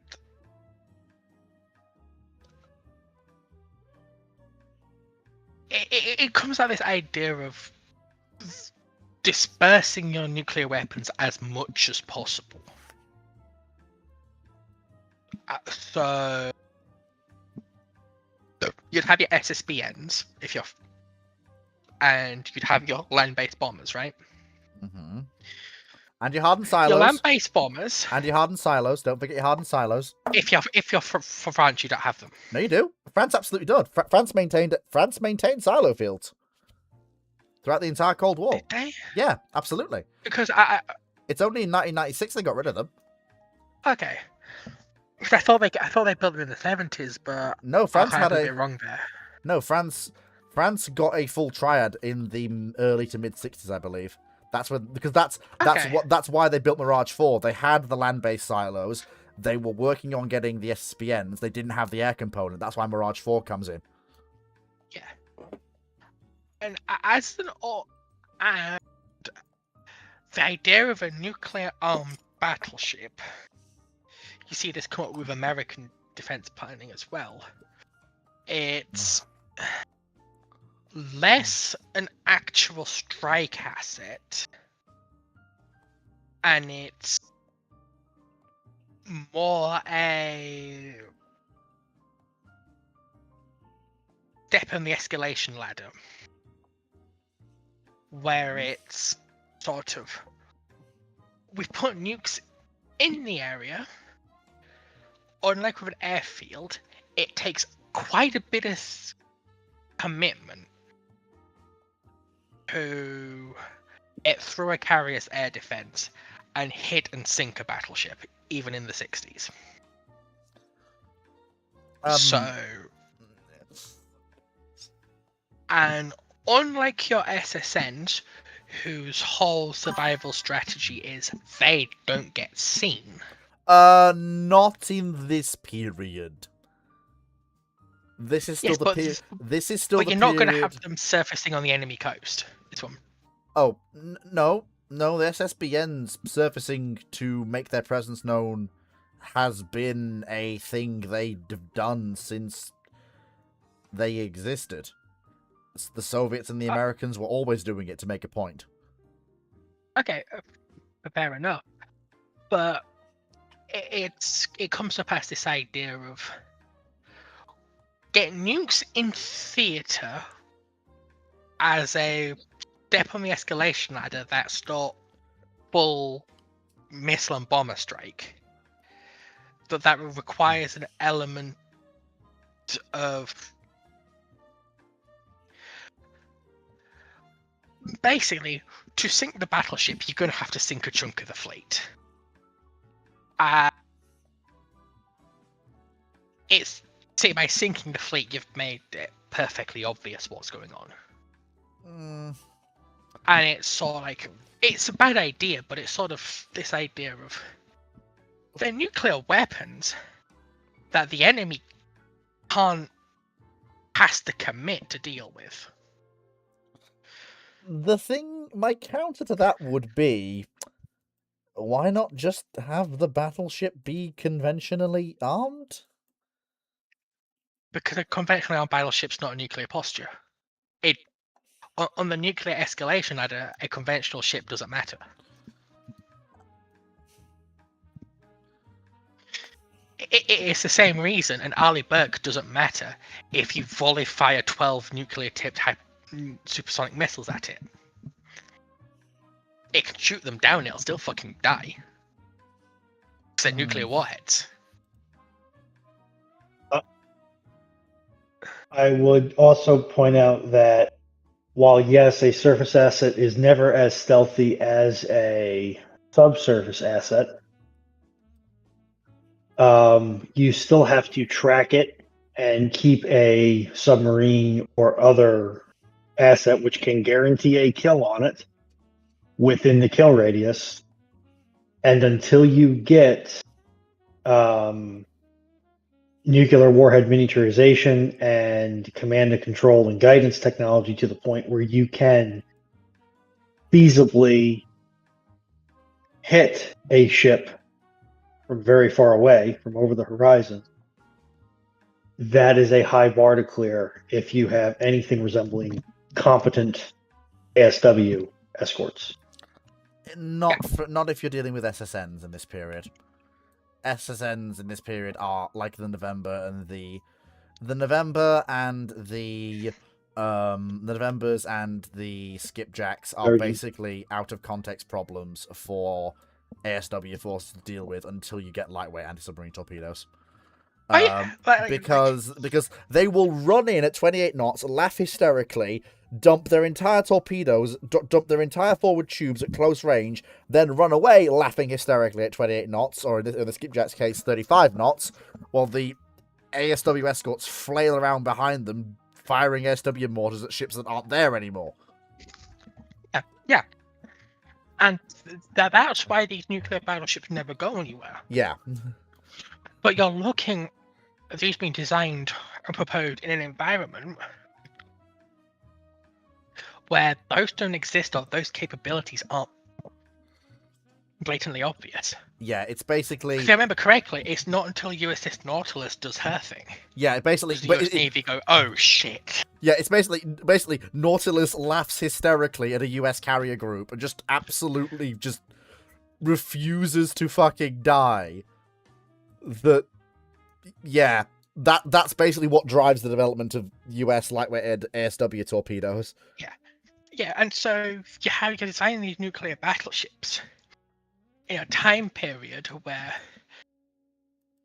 it comes out of this idea of dispersing your nuclear weapons as much as possible. So you'd have your SSBNs and you'd have your land-based bombers, right? Mm-hmm. And your hardened silos. Your land-based bombers. And your hardened silos. Don't forget your hardened silos. If you're for France, you don't have them. No, you do. France absolutely did. France maintained silo fields throughout the entire Cold War. Did they? Yeah, absolutely. Because It's only in 1996 they got rid of them. Okay. I thought they built them in the 70s, but No, France I had a a bit wrong there. no. France got a full triad in the early to mid 60s, I believe. That's why they built Mirage 4. They had the land-based silos. They were working on getting the SSBNs. They didn't have the air component. That's why Mirage 4 comes in. Yeah. And as and the idea of a nuclear-armed battleship, you see this come up with American defense planning as well. It's less an actual strike asset, and it's more a step on the escalation ladder, where it's sort of, we put nukes in the area. Unlike with an airfield, it takes quite a bit of commitment to get through a carrier's air defense and hit and sink a battleship, even in the 60s. And unlike your SSNs, whose whole survival strategy is they don't get seen. Not in this period. This is still This is still. But you're not going to have them surfacing on the enemy coast. This one. Oh no! The SSBNs surfacing to make their presence known has been a thing they've done since they existed. The Soviets and the Americans were always doing it to make a point. Okay, fair enough. But it comes to pass this idea of getting nukes in theater as a step on the escalation ladder that start full missile and bomber strike. That requires an element of basically, to sink the battleship, you're going to have to sink a chunk of the fleet. By sinking the fleet, you've made it perfectly obvious what's going on. And it's sort of like, it's a bad idea, but it's sort of this idea of they're nuclear weapons that the enemy has to commit to deal with. My counter to that would be, why not just have the battleship be conventionally armed? Because a conventionally armed battleship's not a nuclear posture. On the nuclear escalation ladder, a conventional ship doesn't matter. It's the same reason an Arleigh Burke doesn't matter if you volley fire 12 nuclear-tipped supersonic missiles at it. It can shoot them down, it'll still fucking die. Because they're nuclear warheads. I would also point out that while, yes, a surface asset is never as stealthy as a subsurface asset, you still have to track it and keep a submarine or other asset which can guarantee a kill on it within the kill radius. And until you get nuclear warhead miniaturization and command and control and guidance technology to the point where you can feasibly hit a ship from very far away, from over the horizon, that is a high bar to clear if you have anything resembling competent ASW escorts. Not if you're dealing with SSNs in this period. SSNs in this period are like the November and the Novembers and the skipjacks are basically out of context problems for ASW forces to deal with until you get lightweight anti-submarine torpedoes. Because they will run in at 28 knots, laugh hysterically, dump their entire torpedoes, dump their entire forward tubes at close range, then run away laughing hysterically at 28 knots, or in the skipjack's case, 35 knots, while the ASW escorts flail around behind them, firing ASW mortars at ships that aren't there anymore. Yeah. And that's why these nuclear battleships never go anywhere. Yeah. But you're looking at these being designed and proposed in an environment where those don't exist or those capabilities aren't blatantly obvious. Yeah, it's basically... If I remember correctly, it's not until USS Nautilus does her thing. Yeah, basically... The US Navy go, oh shit. Yeah, it's basically Nautilus laughs hysterically at a US carrier group and just absolutely just refuses to fucking die. That's basically what drives the development of US lightweight ASW torpedoes. Yeah, and so you're designing these nuclear battleships in a time period where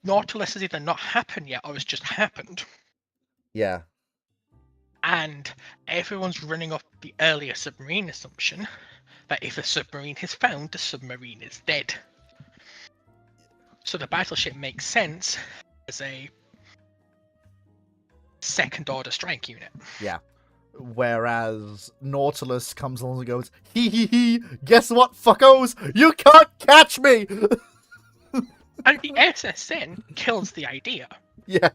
Nautilus has either not happened yet or has just happened. Yeah. And everyone's running off the earlier submarine assumption that if a submarine is found, the submarine is dead. So the battleship makes sense as a second-order strike unit. Yeah. Whereas Nautilus comes along and goes, hee, guess what, fuckos? You can't catch me! And the SSN kills the idea. Yes.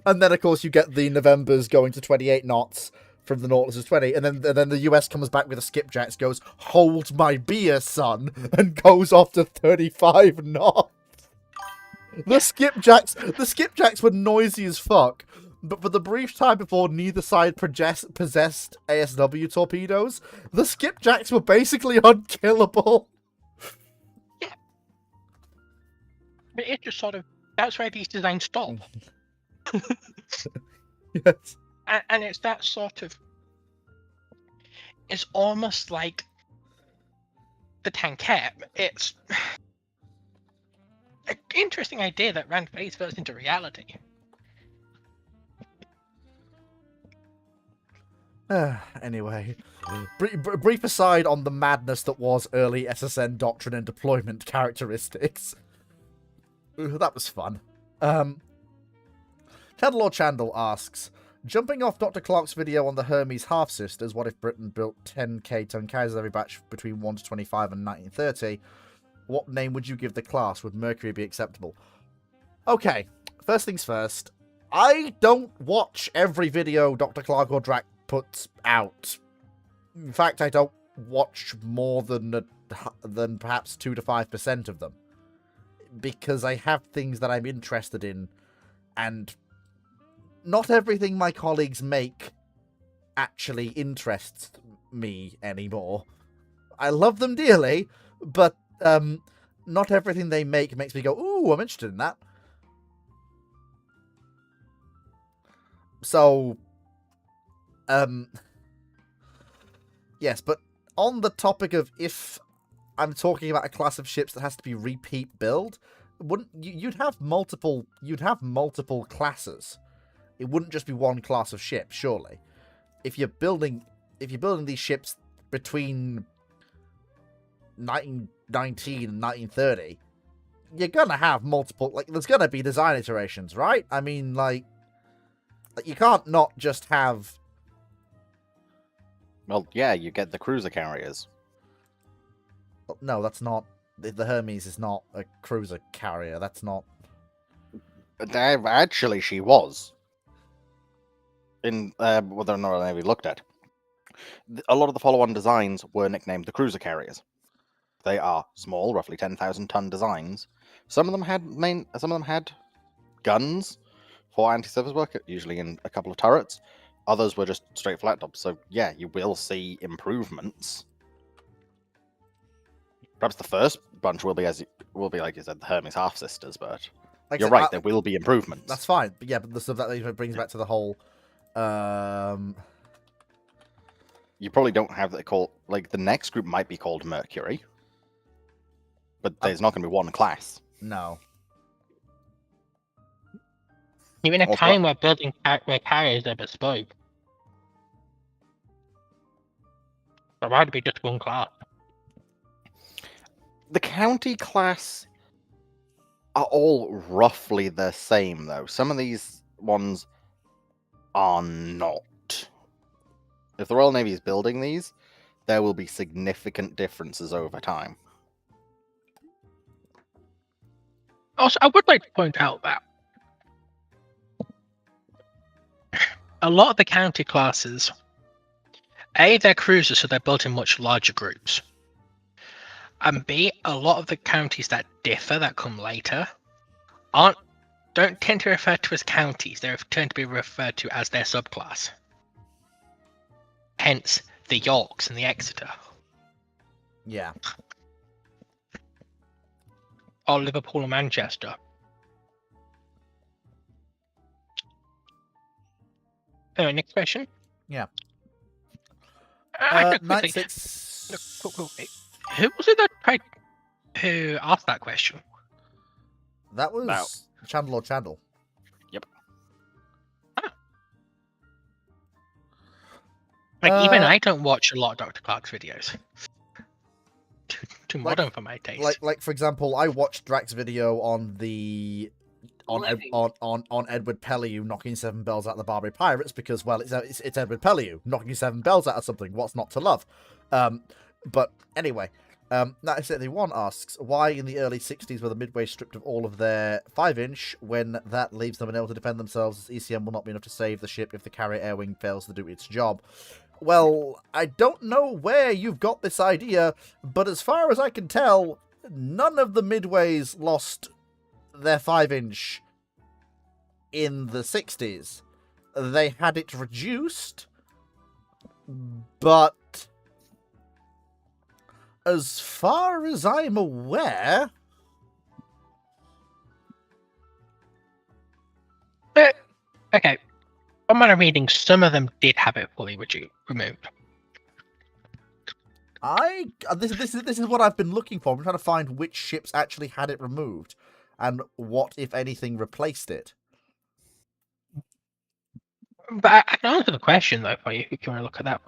And then, of course, you get the Novembers going to 28 knots from the Nautilus's 20, and then the US comes back with a skipjacks, goes, hold my beer, son, and goes off to 35 knots. The skipjacks were noisy as fuck, but for the brief time before neither side possessed ASW torpedoes, the skipjacks were basically unkillable. Yeah. But it's just sort of, that's where these designs stop. Yes. And it's that sort of, it's almost like the tankette. It's an interesting idea that ran face first into reality. Anyway, brief aside on the madness that was early SSN doctrine and deployment characteristics. That was fun. Candlelord Chandel asks, jumping off Dr. Clark's video on the Hermes half-sisters, what if Britain built 10k Tunkaisers every batch between 1 to 25 and 1930? What name would you give the class? Would Mercury be acceptable? Okay, first things first. I don't watch every video Dr. Clark or Drac puts out. In fact, I don't watch more than perhaps 2 to 5% of them. Because I have things that I'm interested in, and not everything my colleagues make actually interests me anymore. I love them dearly, but not everything they make makes me go, ooh, I'm interested in that. So, yes, but on the topic of if I'm talking about a class of ships that has to be repeat build, wouldn't you'd have multiple classes. it wouldn't just be one class of ship, surely. If you're building these ships between 1919 and 1930, you're gonna have multiple, like, there's gonna be design iterations, right? I mean, like you can't not just have... Well, yeah, you get the cruiser carriers. No, that's not... The Hermes is not a cruiser carrier. That's not... Actually, she was. In whether or not we looked at. A lot of the follow-on designs were nicknamed the cruiser carriers. They are small, roughly 10,000-ton designs. Some of them had guns for anti-surface work, usually in a couple of turrets. Others were just straight flat tops. So yeah, you will see improvements. Perhaps the first bunch will be like you said, the Hermes half sisters, but like you're right, there will be improvements. That's fine, but yeah, but the stuff that brings back to the whole. You probably don't have that called, like, the next group might be called Mercury, but there's not going to be one class. No. You're in a Also- time where building where carriers are bespoke. So why would it be just one class? The county class are all roughly the same, though. Some of these ones are not. If the Royal Navy is building these, there will be significant differences over time. Also, I would like to point out that a lot of the county classes, A, they're cruisers, so they're built in much larger groups. And B, a lot of the counties that differ, that come later, don't tend to refer to as counties. They tend to be referred to as their subclass. Hence, the Yorks and the Exeter. Yeah. Or Liverpool and Manchester. Anyway, next question. Yeah. I Knight quickly- 6... Who was it that who asked that question? That was No. Chandler or Chandel. Like, even Uh, I don't watch a lot of Dr. Clark's videos. Too modern for my taste. Like for example, I watched Drax's video on the on Edward Pellew knocking 7 bells out of the Barbary Pirates because, well, it's Edward Pellew knocking 7 bells out of something. What's not to love? But anyway, Knight 71 asks, why in the early 60s were the Midway stripped of all of their 5-inch when that leaves them unable to defend themselves, as ECM will not be enough to save the ship if the carrier air wing fails to do its job? Well, I don't know where you've got this idea, but as far as I can tell, none of the Midways lost their 5-inch in the 60s. They had it reduced, but as far as I'm aware... Okay. From my reading, some of them did have it fully removed. This is what I've been looking for. I'm trying to find which ships actually had it removed, and what, if anything, replaced it. But I can answer the question though for you if you want to look at that.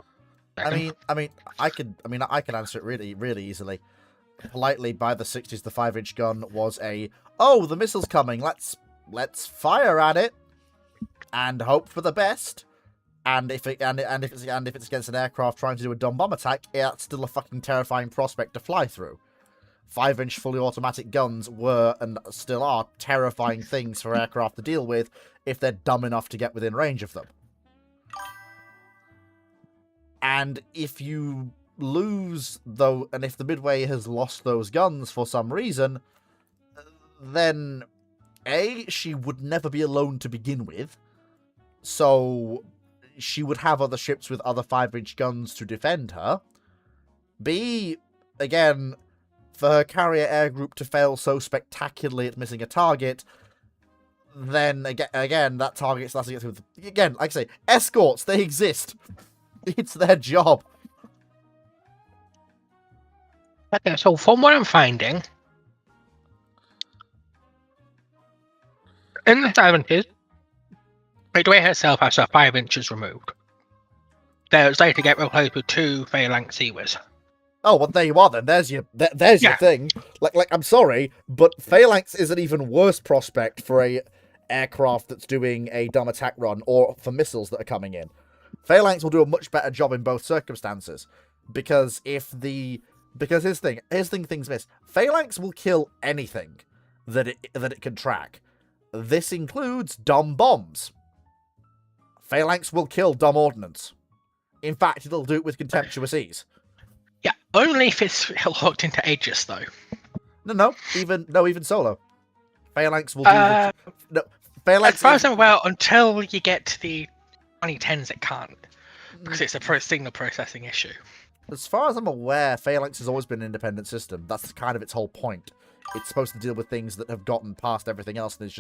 I can answer it really, really easily. Politely, by the 60s, the 5-inch gun was the missile's coming. Let's fire at it and hope for the best. And if it's against an aircraft trying to do a dumb bomb attack, it's still a fucking terrifying prospect to fly through. 5-inch fully automatic guns were and still are terrifying things for aircraft to deal with if they're dumb enough to get within range of them. And if you lose, and if the Midway has lost those guns for some reason, then she would never be alone to begin with. So she would have other ships with other 5-inch guns to defend her. B, again, for her carrier air group to fail so spectacularly at missing a target, then again that target's lasting it through. Again, like I say, escorts, they exist. It's their job. Okay, so from what I'm finding, in the 70s, Midway herself has her 5 inches removed. They was later get replaced with 2 phalanx Seawers. Oh, well, there you are then. There's your there's your Yeah. thing. Like I'm sorry, but Phalanx is an even worse prospect for a aircraft that's doing a dumb attack run or for missiles that are coming in. Phalanx will do a much better job in both circumstances because here's the things miss. Phalanx will kill anything that it can track. This includes dumb bombs. Phalanx will kill dumb ordnance. In fact, it'll do it with contemptuous ease. Yeah, only if it's locked into Aegis, though. No, even solo. Phalanx will do. Phalanx. As far as I'm aware, until you get to the 2010s, it can't, because it's a signal processing issue. As far as I'm aware, Phalanx has always been an independent system. That's kind of its whole point. It's supposed to deal with things that have gotten past everything else, and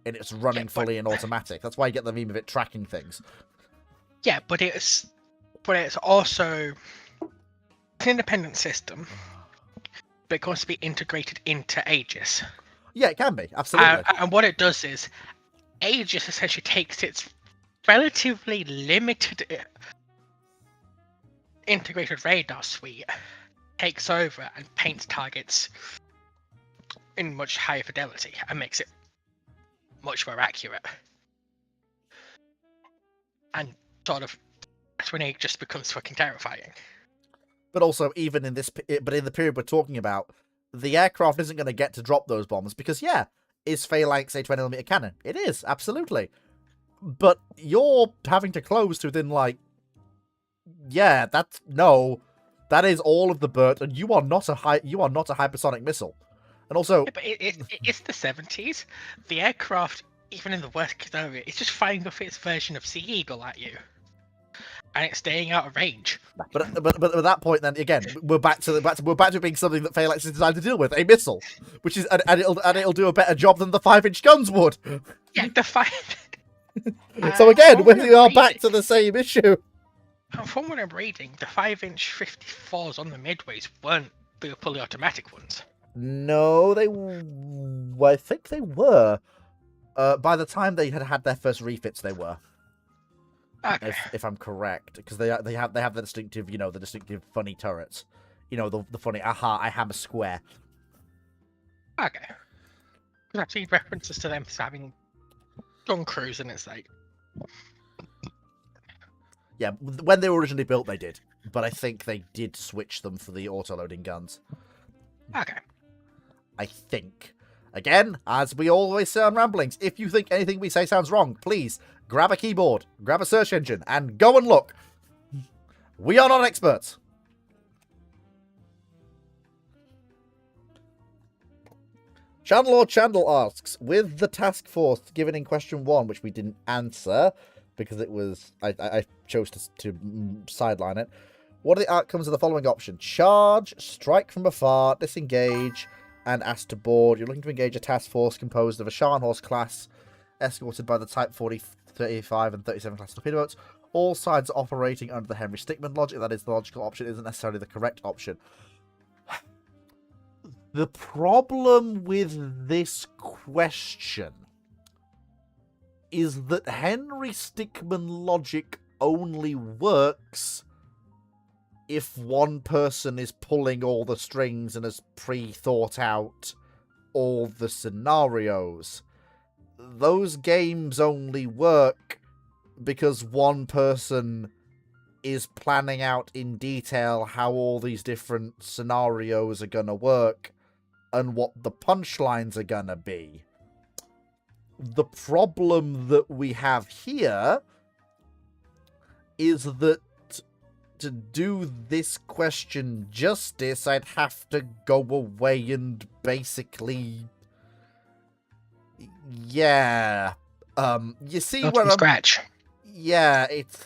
it's running fully in automatic. That's why you get the meme of it tracking things. Yeah, but it's also an independent system, but it can also be integrated into Aegis. Yeah, it can be, absolutely. And what it does is, Aegis essentially takes its relatively limited integrated radar suite, takes over and paints targets in much higher fidelity and makes it much more accurate. And sort of, that's when it just becomes fucking terrifying. But also, even in the period we're talking about, the aircraft isn't going to get to drop those bombs because, yeah, is Phalanx a 20mm cannon? It is, absolutely. But you're having to close to within, like, yeah, that is all of the Burt, and you are not a hypersonic missile. And also, Yeah, but it's the 70s. The aircraft, even in the worst case scenario, it's just firing off its version of Sea Eagle at you, and it's staying out of range. but at that point, then again, we're back to it being something that Phalanx is designed to deal with, a missile, which is and it'll do a better job than the 5-inch guns would. Yeah, the 5. So again, we are back to the same issue. From what I'm reading, the 5-inch 54s on the midways weren't the fully automatic ones. No, I think they were. By the time they had their first refits, they were. Okay. If I'm correct, because they have the distinctive, funny turrets, the funny I hammer square. Okay. Because I've seen references to them having gun crews, and it's like, Yeah, when they were originally built, they did, but I think they did switch them for the auto-loading guns. okay. I think. Again, as we always say on Ramblings, if you think anything we say sounds wrong, please grab a keyboard, grab a search engine, and go and look. We are not experts. Chandler asks, with the task force given in question 1, which we didn't answer because it was I chose to sideline it. What are the outcomes of the following option? Charge, strike from afar, disengage, and ask to board. You're looking to engage a task force composed of a Scharnhorst class, escorted by the Type 40, 35, and 37 class torpedo boats. All sides are operating under the Henry Stickmin logic. That is the logical option, isn't necessarily the correct option. The problem with this question is that Henry Stickmin logic only works if one person is pulling all the strings and has pre-thought out all the scenarios. Those games only work because one person is planning out in detail how all these different scenarios are gonna work and what the punchlines are gonna be. The problem that we have here is that to do this question justice, I'd have to go away and basically... Yeah. You see Not where from scratch. Yeah, it's...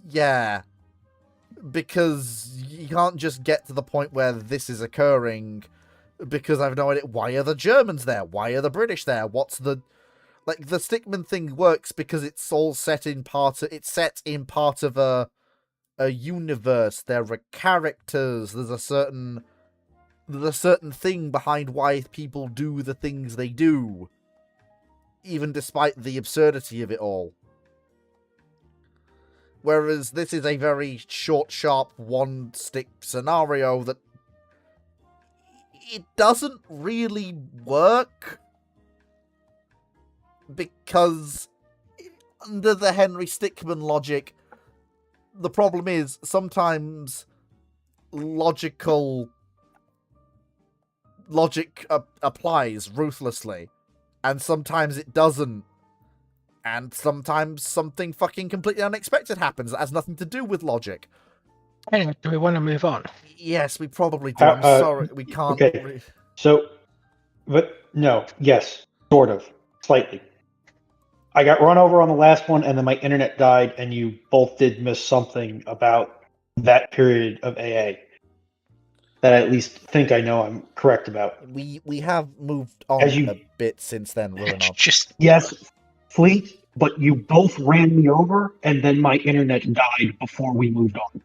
Yeah. Because you can't just get to the point where this is occurring because I've no idea. Why are the Germans there? Why are the British there? What's the... Like, the Stickmin thing works because it's all set in part of... It's set in part of a universe. There are characters. There's a certain thing behind why people do the things they do. even despite the absurdity of it all. Whereas this is a very short, sharp, one-stick scenario that it doesn't really work because under the Henry Stickmin logic, the problem is sometimes logic applies ruthlessly, and sometimes it doesn't, and sometimes something fucking completely unexpected happens that has nothing to do with logic. Anyway, do we want to move on? Yes, we probably do. I'm sorry, we can't. Okay. So, but no, yes, sort of, slightly. I got run over on the last one, and then my internet died, and you both did miss something about that period of AA that I at least think I know I'm correct about. We have moved on a bit since then, Ruinov. Just Yes, Fleet, but you both ran me over, and then my internet died before we moved on.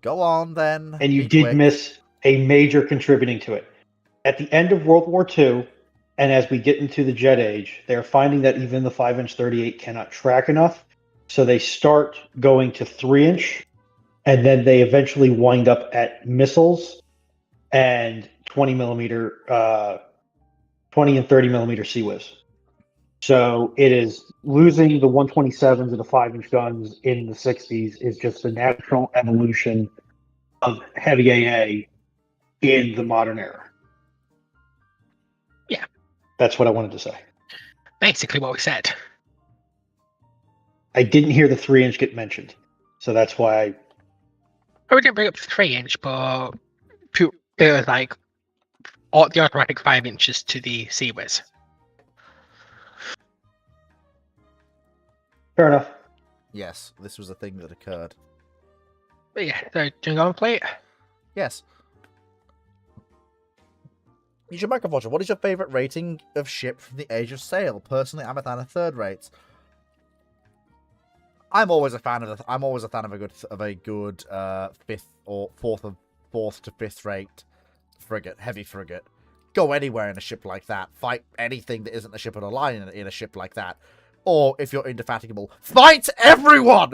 Go on, then. And you Be did quick. miss a major contributing to it. At the end of World War II, and as we get into the Jet Age, they're finding that even the 5-inch 38 cannot track enough, so they start going to 3-inch, and then they eventually wind up at missiles and 20 and 30 millimeter CWIS. So it is losing the 127s and the 5-inch guns in the 60s is just a natural evolution of heavy AA in the modern era. Yeah. That's what I wanted to say. basically what we said. I didn't hear the 3-inch get mentioned, so that's why I didn't bring up the 3-inch, but it was like the automatic 5 inches to the CWIS. fair enough. Yes, this was a thing that occurred. But yeah, so do you go and play it? Yes. Yusha Microforger, what is your favourite rating of ship from the Age of Sail? Personally, I'm a fan of third rates. I'm always a fan of a good fifth or fourth to fifth rate frigate, heavy frigate. Go anywhere in a ship like that. Fight anything that isn't a ship on a line in a ship like that. Or if you're indefatigable, fight everyone.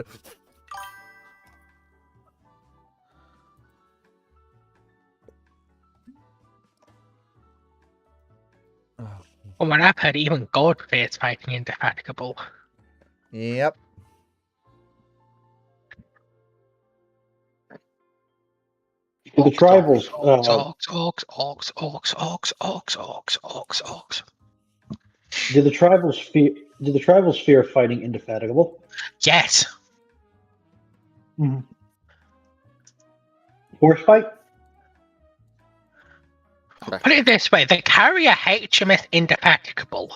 Well, when I've heard even Goldface fighting Indefatigable. Yep. The tribals. Orcs. Did the tribals fear fighting Indefatigable? Yes. Mm-hmm. Horse fight? Put it this way, the carrier HMS Indefatigable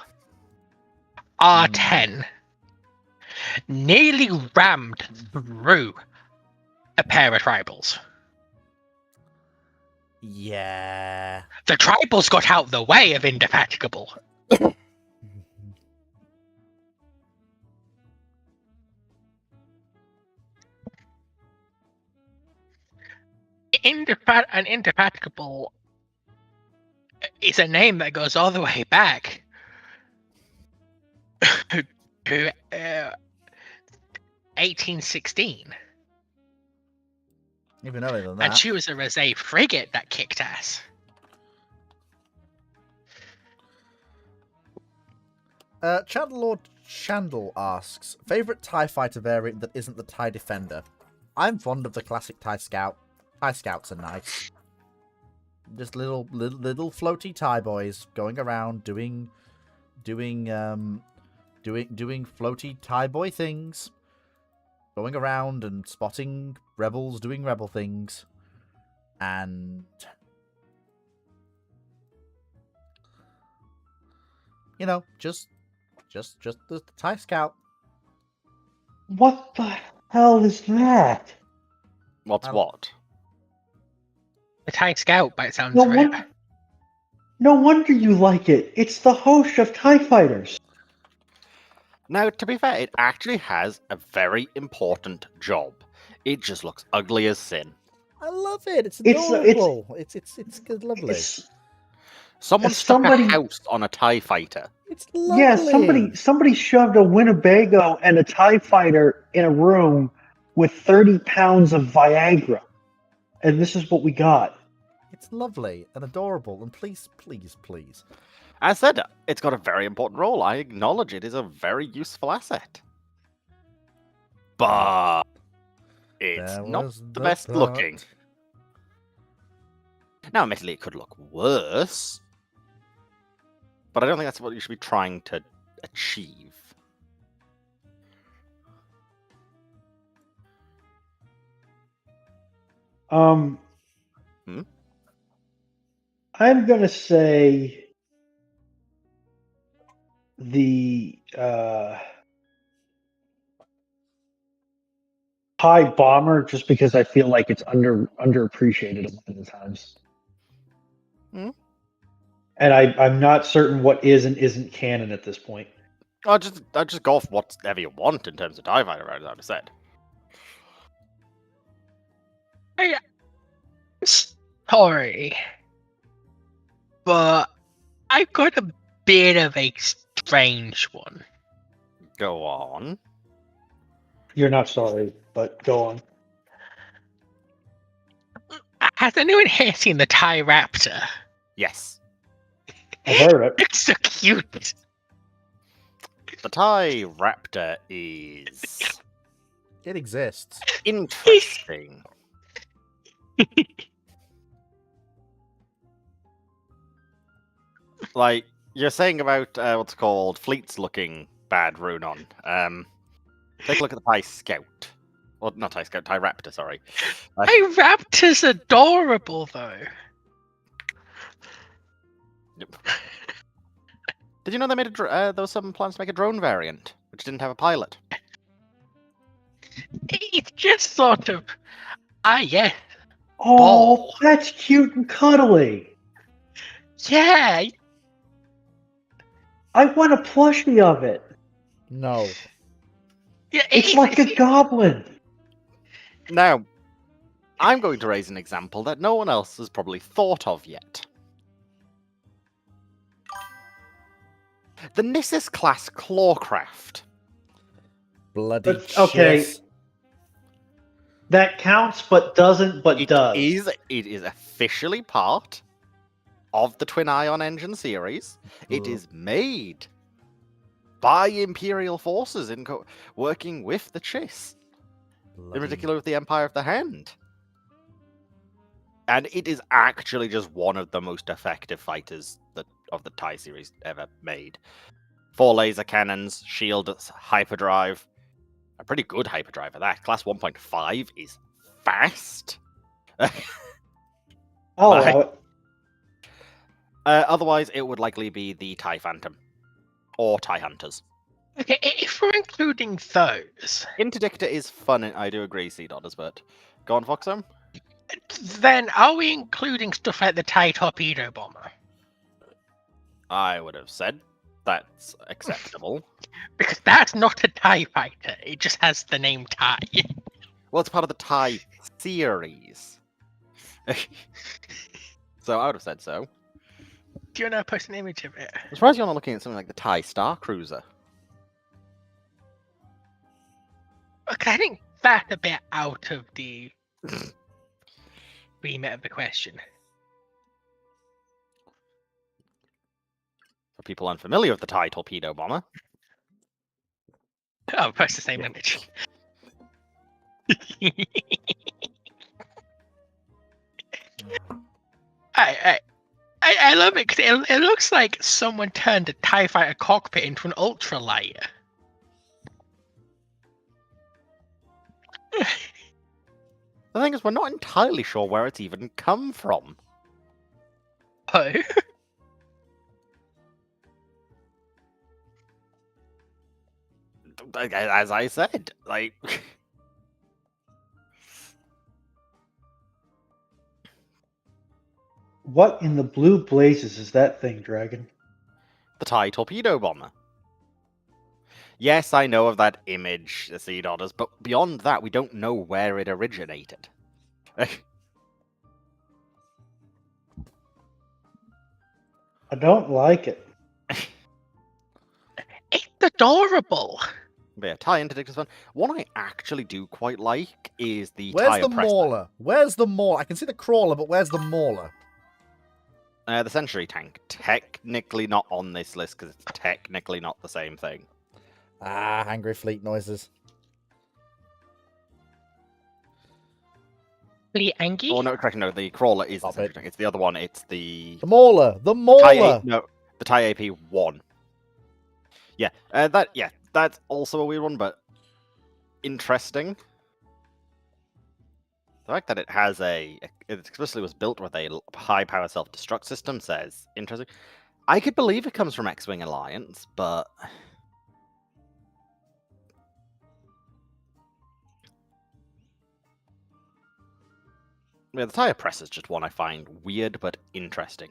R10 nearly rammed through a pair of tribals. Yeah. The tribals got out the way of Indefatigable. Indefatigable is a name that goes all the way back to 1816. Even earlier than that. And she was a Rosé frigate that kicked ass. Lord Chandel asks, favorite TIE fighter variant that isn't the TIE Defender? I'm fond of the classic TIE Scout. TIE Scouts are nice. Just little floaty TIE boys going around doing floaty TIE boy things. Going around and spotting rebels doing rebel things. And you know, just the TIE Scout. What the hell is that? What's what? The TIE Scout, by it sounds No, right. no wonder you like it. It's the host of TIE Fighters. Now, to be fair, it actually has a very important job. It just looks ugly as sin. I love it. It's It's- adorable. It's good, lovely. Someone stuck somebody- a house on a TIE fighter. It's lovely. Yeah, somebody shoved a Winnebago and a TIE fighter in a room with 30 pounds of Viagra. And this is what we got. It's lovely and adorable. And please, please, please. As said, it's got a very important role. I acknowledge it is a very useful asset. But it's There not was the best but. looking. Now, admittedly, it could look worse. But I don't think that's what you should be trying to achieve. I'm gonna say the TIE bomber, just because I feel like it's underappreciated a lot of the times. And I'm not certain what is and isn't canon at this point. I'll just go off whatever you want in terms of TIE fighter, as I said. Sorry, but I've got a bit of a strange one. Go on. You're not sorry, but go on. Has anyone here seen the TIE Raptor? Yes. I've heard it. It's so cute. The TIE Raptor is It exists. interesting. Like, you're saying about what's called Fleet's looking bad Runon. Take a look at the TIE Scout. Well, not TIE Scout, TIE Raptor, sorry. TIE Raptor's adorable, though. Yep. Did you know they made there was some plans to make a drone variant, which didn't have a pilot? It's just sort of, yes, Oh, Ball. that's cute and cuddly. yeah. I want a plushie of it. No. Yeah, It's like a goblin. Now, I'm going to raise an example that no one else has probably thought of yet. The Nissus class Clawcraft. Bloody But, okay. shit. That counts, but doesn't, but does. It is officially part of the Twin Ion engine series. It is made by Imperial forces working with the Chiss, in particular with the Empire of the Hand. And it is actually just one of the most effective fighters of the TIE series ever made. 4 laser cannons, shield, hyperdrive. A pretty good hyperdrive at that. Class 1.5 is fast. I'll allow it. Otherwise, it would likely be the TIE Phantom. Or TIE Hunters. Okay, if we're including those, Interdictor is fun, I do agree, Sea Dodders, but go on, Foxhome. then are we including stuff like the TIE Torpedo Bomber? I would have said that's acceptable. Because that's not a TIE fighter, it just has the name TIE. Well, it's part of the TIE series. So I would have said so. Do you want to post an image of it? I'm surprised you're not looking at something like the TIE Star Cruiser. Okay, I think that's a bit out of the remit of the question. For people unfamiliar with the TIE Torpedo Bomber, Oh, post the same image. I love it because it looks like someone turned a TIE fighter cockpit into an ultralight. the thing is, we're not entirely sure where it's even come from. Oh. As I said, like... What in the blue blazes is that thing, Dragon? the TIE Torpedo Bomber. Yes, I know of that image, the Sea Dodders, but beyond that, we don't know where it originated. I don't like it. It's adorable. But yeah, tie interdict is fun. One I actually do quite like is the Where's tie the oppressor. mauler? Where's the mauler? I can see the crawler, but where's the mauler? The sentry tank, technically not on this list because it's technically not the same thing. Ah, angry fleet noises. Pretty angry. Oh no, correct. No, the crawler is the Stop sentry it. tank. It's the other one. It's the The mauler! The tie mauler! no, the tie AP 1. Yeah, that's also a weird one, but interesting. The fact that it has it explicitly was built with a high power self destruct system says interesting. I could believe it comes from X-Wing Alliance, but yeah, the tie oppressor is just one I find weird but interesting.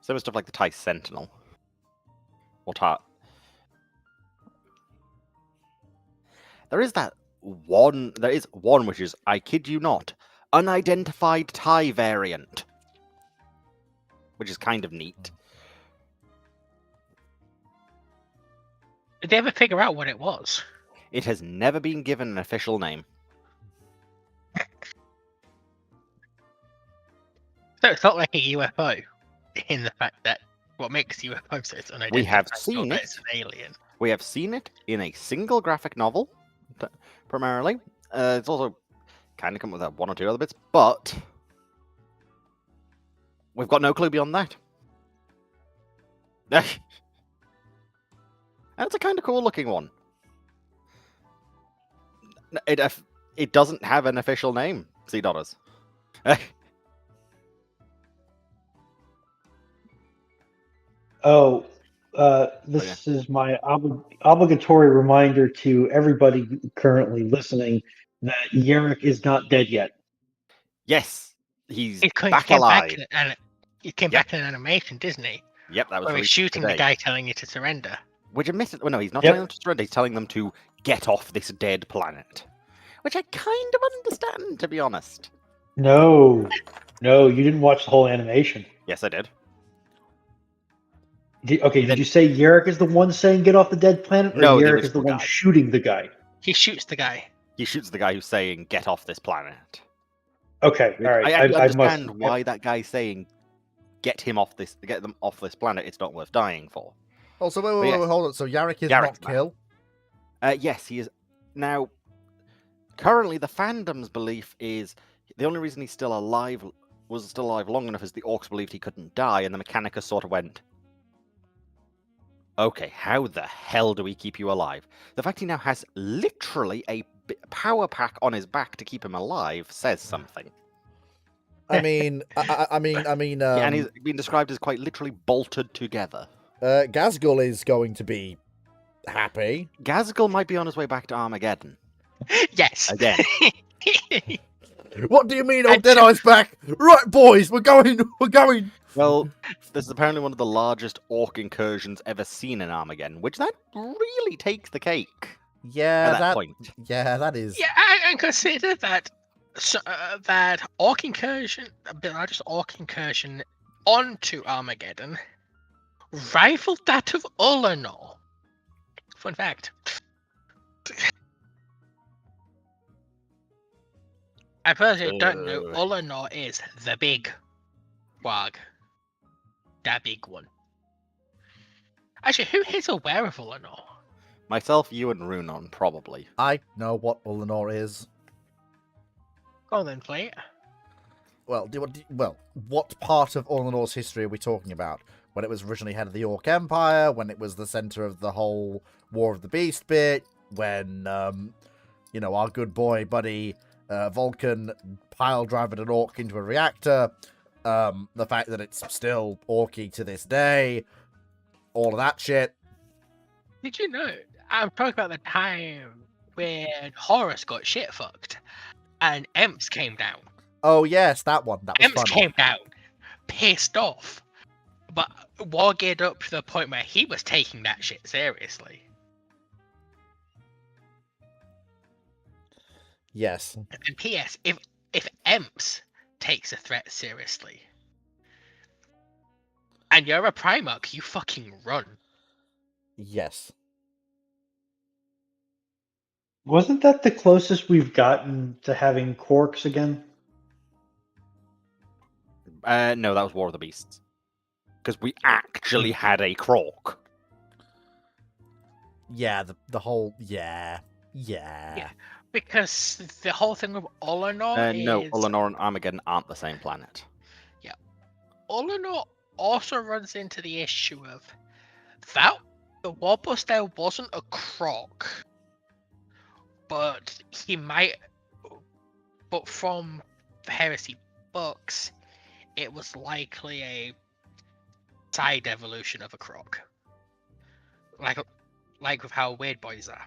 Same with stuff like the tie sentinel or tie. There is one which is, I kid you not, unidentified tie variant, which is kind of neat. Did they ever figure out what it was? It has never been given an official name. So it's not like a UFO, in the fact that what makes UFOs so it's unidentified. We have not seen that it. It's an alien. We have seen it in a single graphic novel, primarily. It's also kind of come with one or two other bits, but we've got no clue beyond that. And it's a kind of cool looking one. It doesn't have an official name, Sea Dollars. This is my obligatory reminder to everybody currently listening that Yarrick is not dead yet. Yes, he's He came back back alive. he came Yep. back in an animation, didn't he? Yep, that was Where he's released shooting today. the guy telling you to surrender. Which admitted, well, no, he's not Yep. telling them to surrender. He's telling them to get off this dead planet, which I kind of understand, to be honest. No, you didn't watch the whole animation. Yes, I did. Did you say Yarrick is the one saying get off the dead planet, or No, the Yarrick is the original one guy. shooting the guy? He shoots the guy. He shoots the guy who's saying "get off this planet." Okay, Which all right. I actually I understand must. why that guy's saying get them off this planet. It's not worth dying for. Oh, so But wait, yes. hold on. So Yarrick is Yarrick's not back. kill? Yes, he is. Now, currently, the fandom's belief is the only reason he's still alive was still alive long enough is the Orcs believed he couldn't die, and the Mechanicus sort of went, okay, how the hell do we keep you alive? The fact he now has literally a power pack on his back to keep him alive says something. I mean, Yeah, and he's been described as quite literally bolted together. Gazgul is going to be happy. Gazgul might be on his way back to Armageddon. Yes. Again. What do you mean, old Deadeye's back? Right, boys, we're going. Well, this is apparently one of the largest orc incursions ever seen in Armageddon, which that really takes the cake Yeah, at that point. Yeah, that is. Yeah, and consider that that orc incursion, the largest orc incursion onto Armageddon, rivaled that of Ullanor. Fun fact. I personally don't know. Ullanor is the big warg. That big one. Actually, who is aware of Ullanor? Myself, you, and Runon, probably. I know what Ullanor is. Go on then, play it. Well, what part of Ullanor's history are we talking about? When it was originally head of the Orc Empire, when it was the center of the whole War of the Beast bit, when, our good boy, buddy, Vulcan pile driven an orc into a reactor, the fact that it's still orky to this day, all of that shit. Did you know? I'm talking about the time when Horus got shit fucked and Emps came down. Oh, yes, that one. That was Emps fun. came down, pissed off, but war geared up to the point where he was taking that shit seriously. Yes. And P.S. If Emps takes a threat seriously, And you're a Primarch, you fucking run. Yes. Wasn't that the closest we've gotten to having Quarks again? No, that was War of the Beasts. Because we actually had a Croc. Yeah, the whole... Yeah. Because the whole thing with Olenor No, is... Ulanor and Armageddon aren't the same planet. Olenor also runs into the issue of that the Warbus there wasn't a croc, but he might. But from the Heresy books, it was likely a side evolution of a croc, like with how Weird Boys are.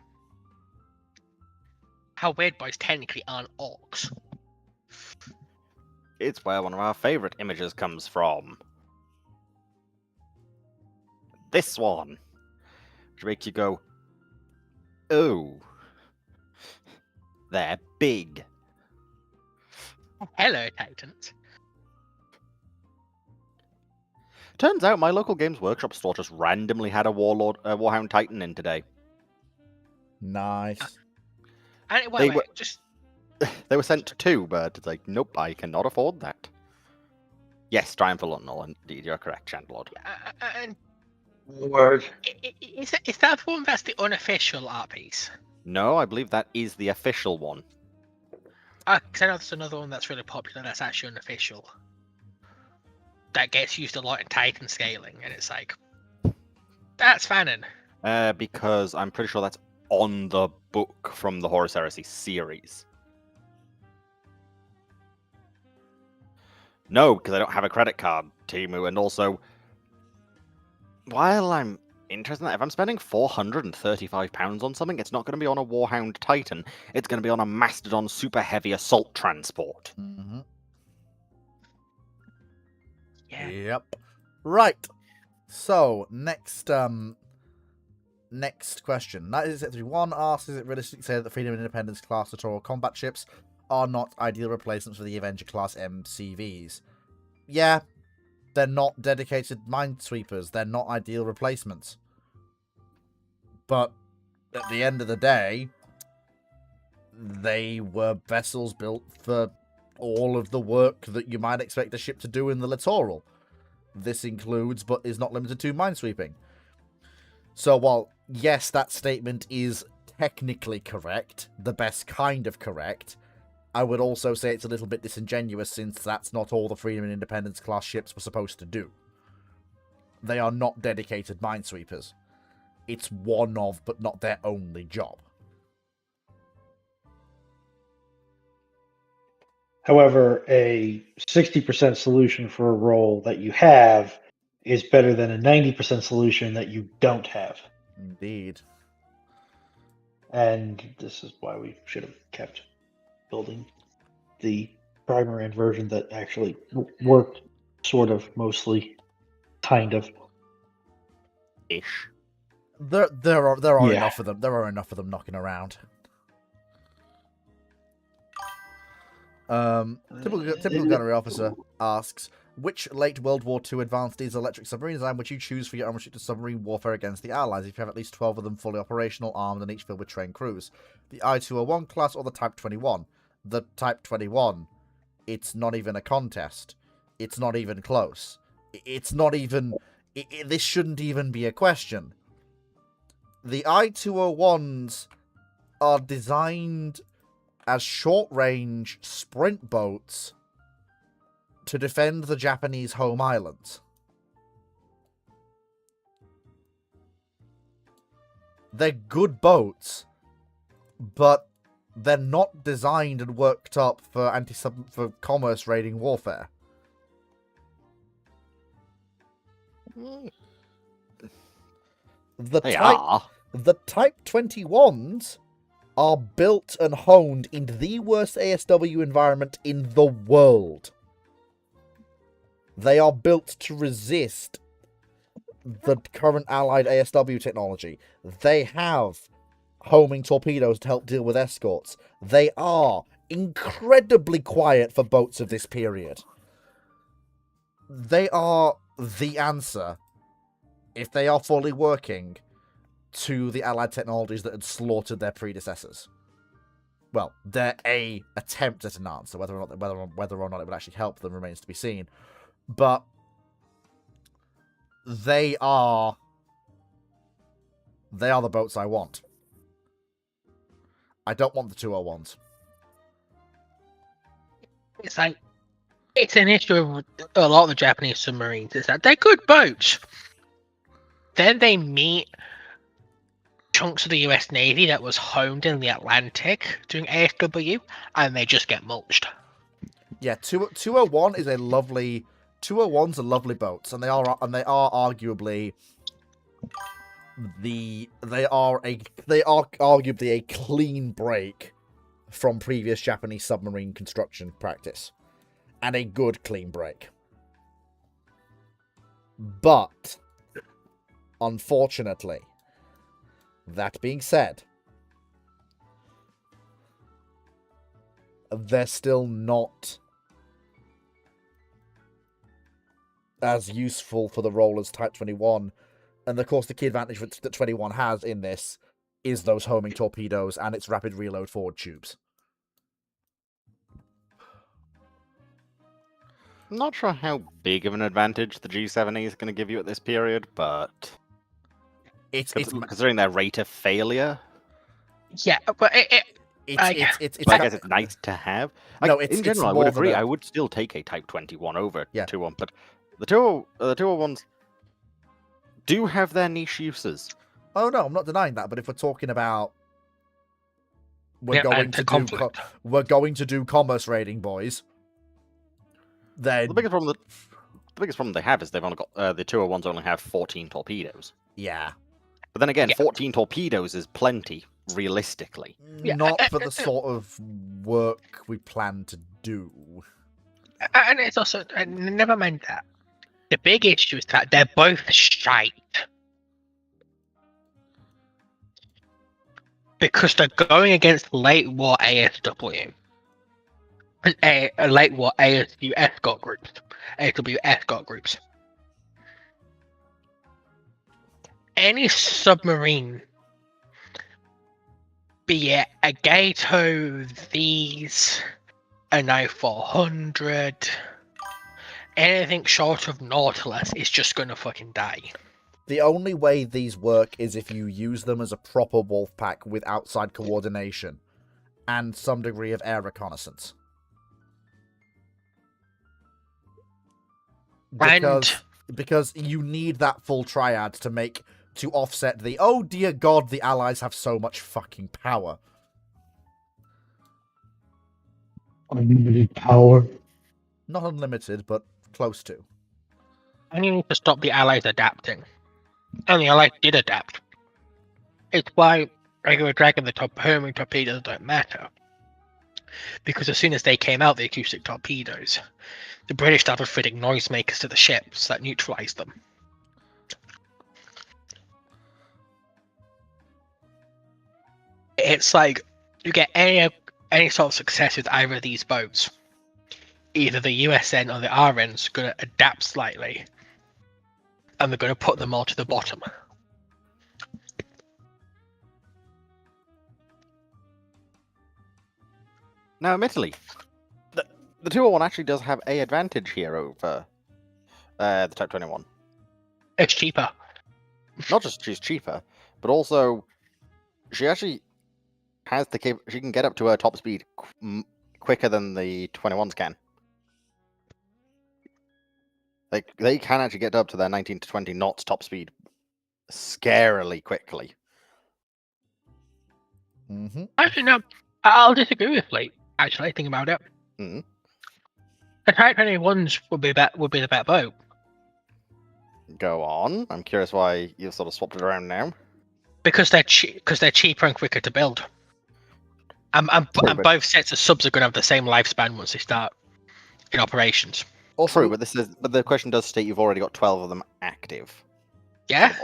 How Weird Boys technically aren't orcs. It's where one of our favourite images comes from. This one. Which makes you go, oh. They're big. Hello, Titans. Turns out my local Games Workshop store just randomly had a Warhound Titan in today. Nice. And They wait, were- just They were sent two, but it's like, nope, I cannot afford that. Yes, Triumphal Unknown, indeed, you're correct, Chandlord. and Word. is that the one that's the unofficial art piece? No, I believe that is the official one. Because I know there's another one that's really popular that's actually unofficial. That gets used a lot in Titan scaling, and it's like, that's fanon. Because I'm pretty sure that's on the book from the Horus Heresy series. No, because I don't have a credit card, Timu, and also, while I'm interested in that, if I'm spending £435 on something, it's not going to be on a Warhound Titan, it's going to be on a Mastodon super heavy assault transport. Mm-hmm. Yeah. Yep. Right. So, next question. 1971 asks, is it realistic to say that the Freedom and Independence class littoral combat ships are not ideal replacements for the Avenger class MCVs? Yeah. They're not dedicated minesweepers. They're not ideal replacements. But at the end of the day, they were vessels built for all of the work that you might expect a ship to do in the littoral. This includes, but is not limited to, minesweeping. So while, yes, that statement is technically correct, the best kind of correct, I would also say it's a little bit disingenuous since that's not all the Freedom and Independence class ships were supposed to do. They are not dedicated minesweepers. It's one of, but not their only job. However, a 60% solution for a role that you have is better than a 90% solution that you don't have. Indeed. And this is why we should have kept building the primary version that actually worked, sort of, mostly, kind of. Ish. There are Yeah. enough of them. There are enough of them knocking around. Typical gunnery officer asks, which late World War II advanced diesel electric submarine design would you choose for your unrestricted submarine warfare against the Allies if you have at least 12 of them fully operational, armed, and each filled with trained crews? The I-201 class or the Type 21? The Type 21, it's not even a contest. It's not even close. It's not even... this shouldn't even be a question. The I-201s are designed as short-range sprint boats to defend the Japanese home islands. They're good boats, but they're not designed and worked up for for commerce raiding warfare. The They Type are. The Type 21s are built and honed in the worst ASW environment in the world. They are built to resist the current allied ASW technology. They have homing torpedoes to help deal with escorts. They are incredibly quiet for boats of this period. They are the answer, if they are fully working, to the Allied technologies that had slaughtered their predecessors. Well, they're a attempt at an answer. Whether or not it would actually help them remains to be seen. But they are the boats I want. I don't want the 201s. It's like, it's an issue with a lot of the Japanese submarines, is that they're good boats. Then they meet chunks of the US Navy that was honed in the Atlantic doing ASW, and they just get mulched. Yeah, 201 is a lovely... 201s are lovely boats, and they are arguably... They are arguably a clean break from previous Japanese submarine construction practice. And a good clean break. But, unfortunately, that being said, they're still not as useful for the role as Type 21. And of course, the key advantage that 21 has in this is those homing torpedoes and its rapid reload forward tubes. I'm not sure how big of an advantage the G7E is going to give you at this period, but It's considering their rate of failure, Yeah, but I guess it's nice to have. No, in general, I more would than agree. a- I would still take a Type 21 over Yeah. 21, but the 201s do have their niche uses. Oh no, I'm not denying that. But if we're talking about we're Yeah, going and to to conflict. we're going to do commerce raiding, boys. Then The biggest problem they have is they've only got the 201s only have 14 torpedoes. yeah, But then again, Yeah. 14 torpedoes is plenty, realistically. Yeah, not for the sort of work we plan to do. And it's also, never mind that. The big issue is that they're both shite. Because they're going against late war ASW. And a late war ASU escort groups. ASW escort groups. Any submarine, be it a Gato, these, an O400, anything short of Nautilus is just gonna fucking die. The only way these work is if you use them as a proper wolf pack with outside coordination and some degree of air reconnaissance. Because you need that full triad to offset the, oh dear god, the Allies have so much fucking power. Unlimited power. Not unlimited, but close to. And you need to stop the Allies adapting. And the Allies did adapt. It's why regular Dragon, the homing torpedoes don't matter. Because as soon as they came out, the acoustic torpedoes, the British started fitting noisemakers to the ships that neutralized them. It's like, you get any sort of success with either of these boats, either the USN or the RN's going to adapt slightly, and they're going to put them all to the bottom. Now, admittedly, the 201 actually does have a advantage here over the Type 21. It's cheaper. Not just she's cheaper, but also she actually has she can get up to her top speed quicker than the 21s can. Like, they can actually get up to their 19 to 20 knots top speed scarily quickly. Mm-hmm. Actually, no, I'll disagree with Fleet. Actually, think about it. Mm-hmm. The Type 21s would be the better boat. Go on. I'm curious why you've sort of swapped it around now. Because they're cheaper and quicker to build. And both sets of subs are going to have the same lifespan once they start in operations. True, but the question does state you've already got 12 of them active. Yeah?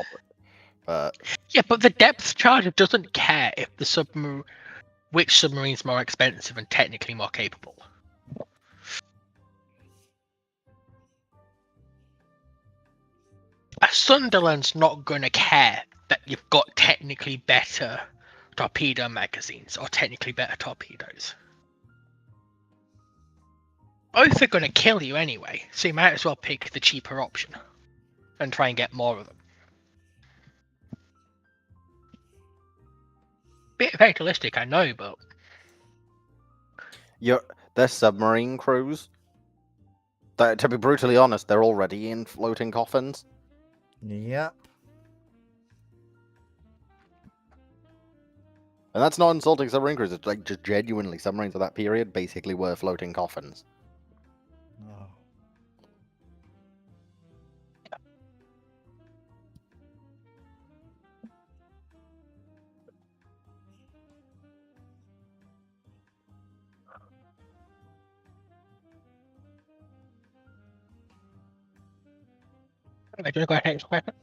But Yeah, but the depth charger doesn't care if which submarine's more expensive and technically more capable. Sunderland's not going to care that you've got technically better torpedo magazines or technically better torpedoes. Both are going to kill you anyway, so you might as well pick the cheaper option and try and get more of them. Bit fatalistic, I know, but They're submarine crews. To be brutally honest, they're already in floating coffins. Yep. And that's not insulting submarine crews. It's like just genuinely submarines of that period basically were floating coffins. Oh. do you want to go ahead next question?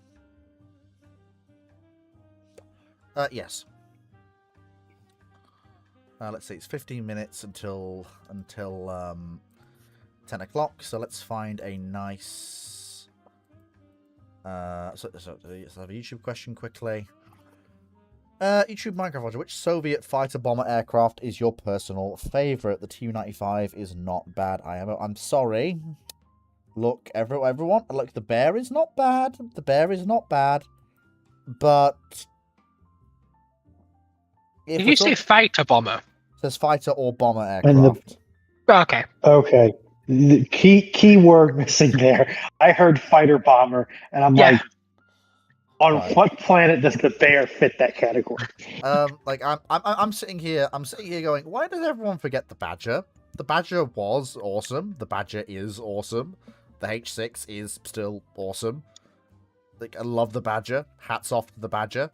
Yes. Let's see. It's 15 minutes until 10 o'clock. So let's find a nice. So let's have a YouTube question quickly. YouTube Minecraft Roger, which Soviet fighter bomber aircraft is your personal favorite? The Tu-95 is not bad. I'm sorry. Look, everyone. Look, the bear is not bad. The bear is not bad. But Did you say fighter bomber? It says fighter or bomber And aircraft. Okay. Okay. The key word missing there. I heard fighter bomber, and I'm Yeah. like, on Right. what planet does the bear fit that category? Like I'm sitting here going, why does everyone forget the Badger? The Badger was awesome. The Badger is awesome. The H6 is still awesome. Like, I love the Badger. Hats off to the Badger.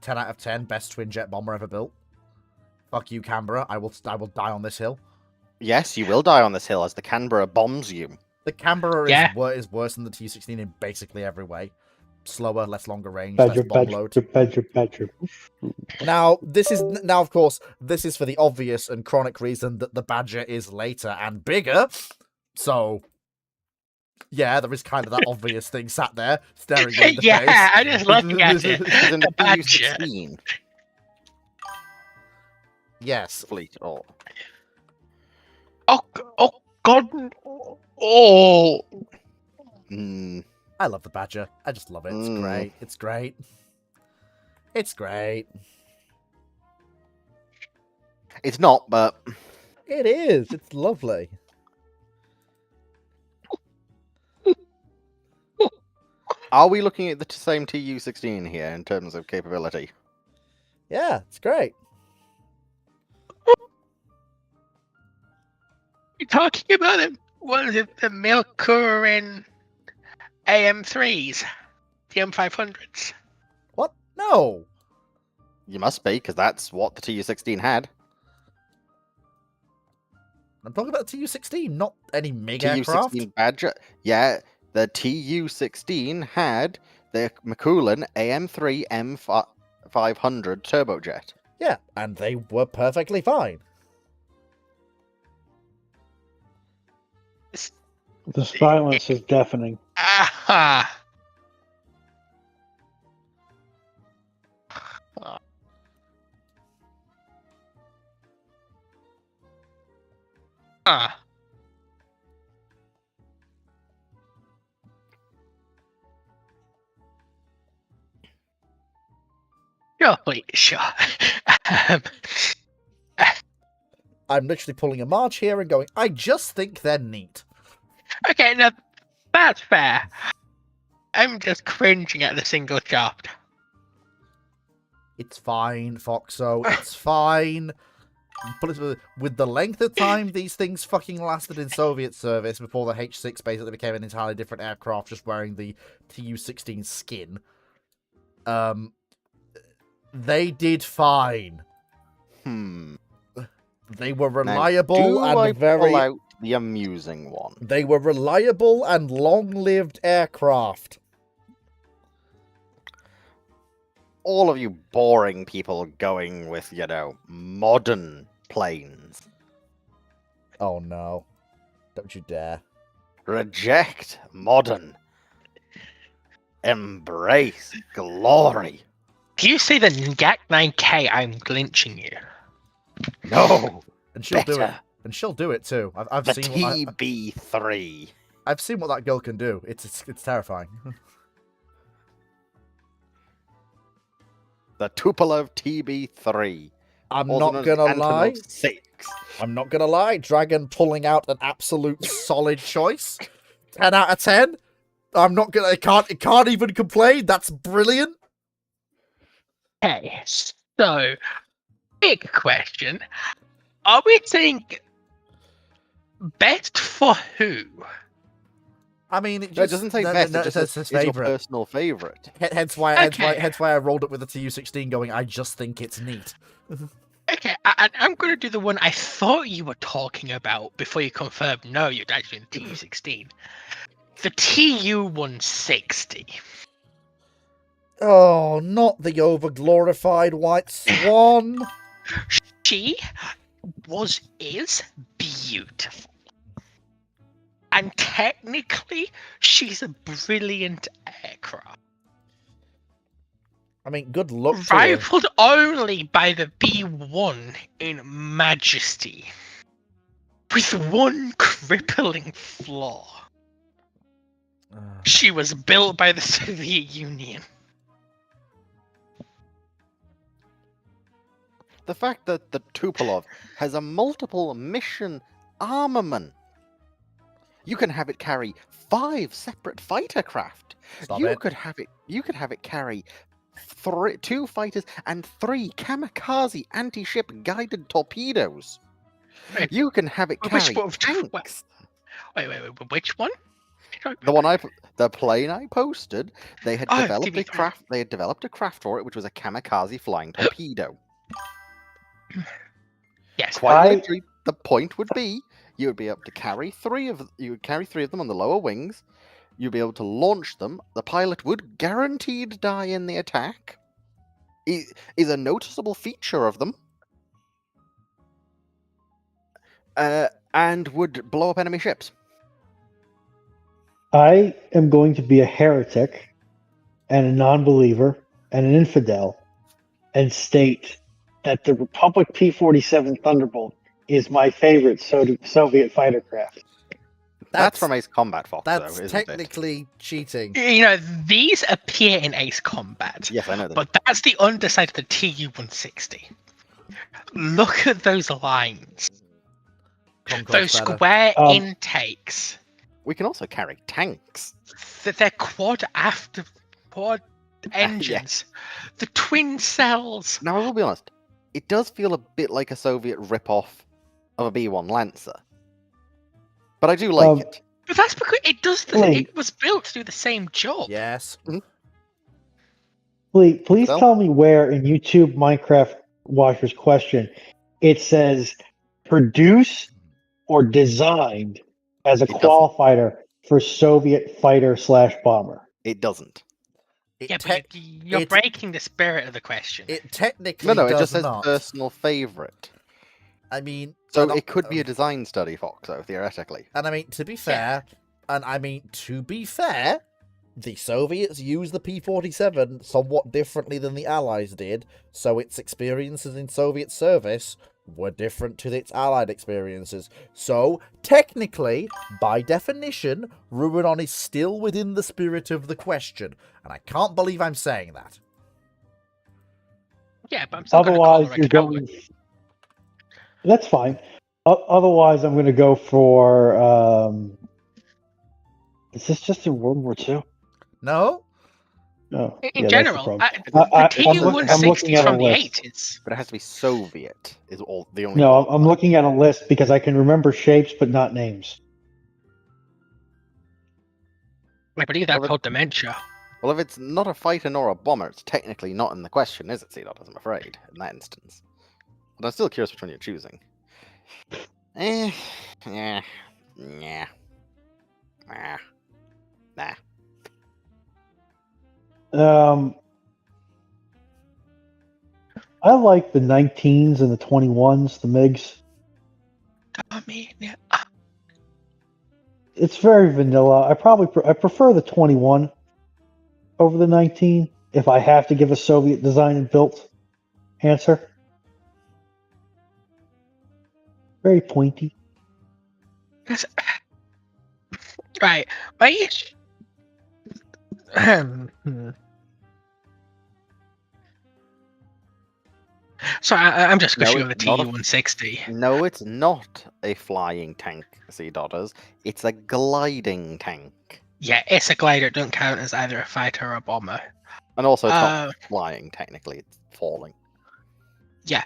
10 out of 10, best twin jet bomber ever built. Fuck you, Canberra. I will die on this hill. Yes, you will die on this hill as the Canberra bombs you. The Canberra Yeah. is worse than the Tu-16 in basically every way. Slower, less longer range, Badger, less bomb badger, load. badger. Now, of course, this is for the obvious and chronic reason that the Badger is later and bigger. So, yeah, there is kind of that obvious thing sat there staring me in the Yeah, face. I just looking at it. Because in the The Badger. Tu-16 Yes. fleet, Oh God! Oh, I love the Badger. I just love it. It's Mm. great. It's great. It's great. it's not, but It is. It's lovely. are we looking at the same Tu-16 here in terms of capability? Yeah, it's great. you're talking about it. What is it? The Milkurin AM3s, the M500s. What? No. You must be, because that's what the Tu-16 had. I'm talking about the Tu-16, not any MiG aircraft. Tu-16 Badger. Yeah, the Tu-16 had the McCoolin AM3 M500 turbojet. Yeah, and they were perfectly fine. The silence is deafening. Aha! Ah. Sure, please, sure. Um, I'm literally pulling a march here and going, I just think they're neat. okay, now that's fair. I'm just cringing at the single shaft. It's fine, Foxo. It's fine. But with the length of time these things fucking lasted in Soviet service before the H6 basically became an entirely different aircraft just wearing the Tu-16 skin, they did fine. They were reliable now, and do very... pull out the amusing one. They were reliable and long-lived aircraft. All of you boring people going with, modern planes. Oh no. Don't you dare. Reject modern. Embrace glory. If you say the Yak 9K, I'm lynching you. No. And she'll do it. Better. And she'll do it too. I've The seen. TB3. I've seen what that girl can do. It's terrifying. The Tupolev TB3. I'm Also not known as gonna the lie. Antonov 6. I'm not gonna lie. Dragon pulling out an absolute solid choice. 10 out of 10. I'm not gonna. It can't even complain. That's brilliant. Okay, so big question: are we saying best for who? I mean, it No, it doesn't say best. No, it just says says his is your favorite. personal favorite. Hence why I rolled it with the TU-16, going. I just think it's neat. Okay, I'm going to do the one I thought you were talking about before you confirmed. No, you're actually in the TU-16. The TU-160. Oh, not the over-glorified white swan. She is beautiful. And technically, she's a brilliant aircraft. I mean, good luck to her. Rivaled only by the B-1 in majesty. With one crippling flaw. She was built by the Soviet Union. The fact that the Tupolev has a multiple mission armament. You can have it carry 5 separate fighter craft. Stop You it. could have it carry 2 fighters and 3 kamikaze anti-ship guided torpedoes. Wait, You can have it carry which tanks. Wait, which one? The plane I posted, they had developed TV3. a craft. They had developed a craft for it, which was a kamikaze flying torpedo. Yes. Quite literally, the point would be you would be able to carry 3 of them on the lower wings. You'd be able to launch them. The pilot would guaranteed die in the attack. Is a noticeable feature of them. And would blow up enemy ships. I am going to be a heretic and a non-believer and an infidel and state that the Republic P-47 Thunderbolt is my favorite Soviet fighter craft. That's from Ace Combat, Fox, That's though, isn't it? technically cheating. You know, these appear in Ace Combat. Yes, I know that. But that's the underside of the TU-160. Look at those lines. Concorde's Those better. square intakes. We can also carry tanks. They're quad engines. The twin cells. Now, I will be honest. It does feel a bit like a Soviet rip-off of a B-1 Lancer. But I do like it. But that's because it does. Wait. It was built to do the same job. Yes. Please So? tell me where in YouTube Minecraft Watcher's question it says produce or designed as a It doesn't. qualifier for Soviet fighter/bomber. It doesn't. It Yeah, te- but you're it- breaking the spirit of the question. it technically No, it does just says not. personal favorite. I mean, So and it could be a design study, Fox, though, theoretically. And I mean, to be fair, the Soviets used the P-47 somewhat differently than the Allies did, so its experiences in Soviet service were different to its Allied experiences. So, technically, by definition, Ruinon is still within the spirit of the question, and I can't believe I'm saying that. Yeah, but I'm still gonna call Otherwise, her a you're coward. going. That's fine. Otherwise, I'm going to go for. Is this just in World War II? No? No. In Yeah, that's the general, problem. the I'm TU-160 looking is at a from the list. 80s. But it has to be Soviet, is all the only. No, I'm looking at a list because I can remember shapes but not names. I believe that's Well, called dementia. Well, if it's not a fighter nor a bomber, it's technically not in the question, is it, C-Dot, I'm afraid, in that instance. But I'm still curious which one you're choosing. Yeah. Nah. I like the 19s and the 21s, the MiGs. I mean, yeah. It's very vanilla. I prefer the 21. over the 19 if I have to give a Soviet design and built answer. Very pointy. Yes. Right. Right. So I'm just No, squishing on the it's not a- Tu-160. No, it's not a flying tank, Sea Dodders. It's a gliding tank. Yeah, it's a glider. It don't count as either a fighter or a bomber. And also, it's Uh, not flying, technically. It's falling. Yeah.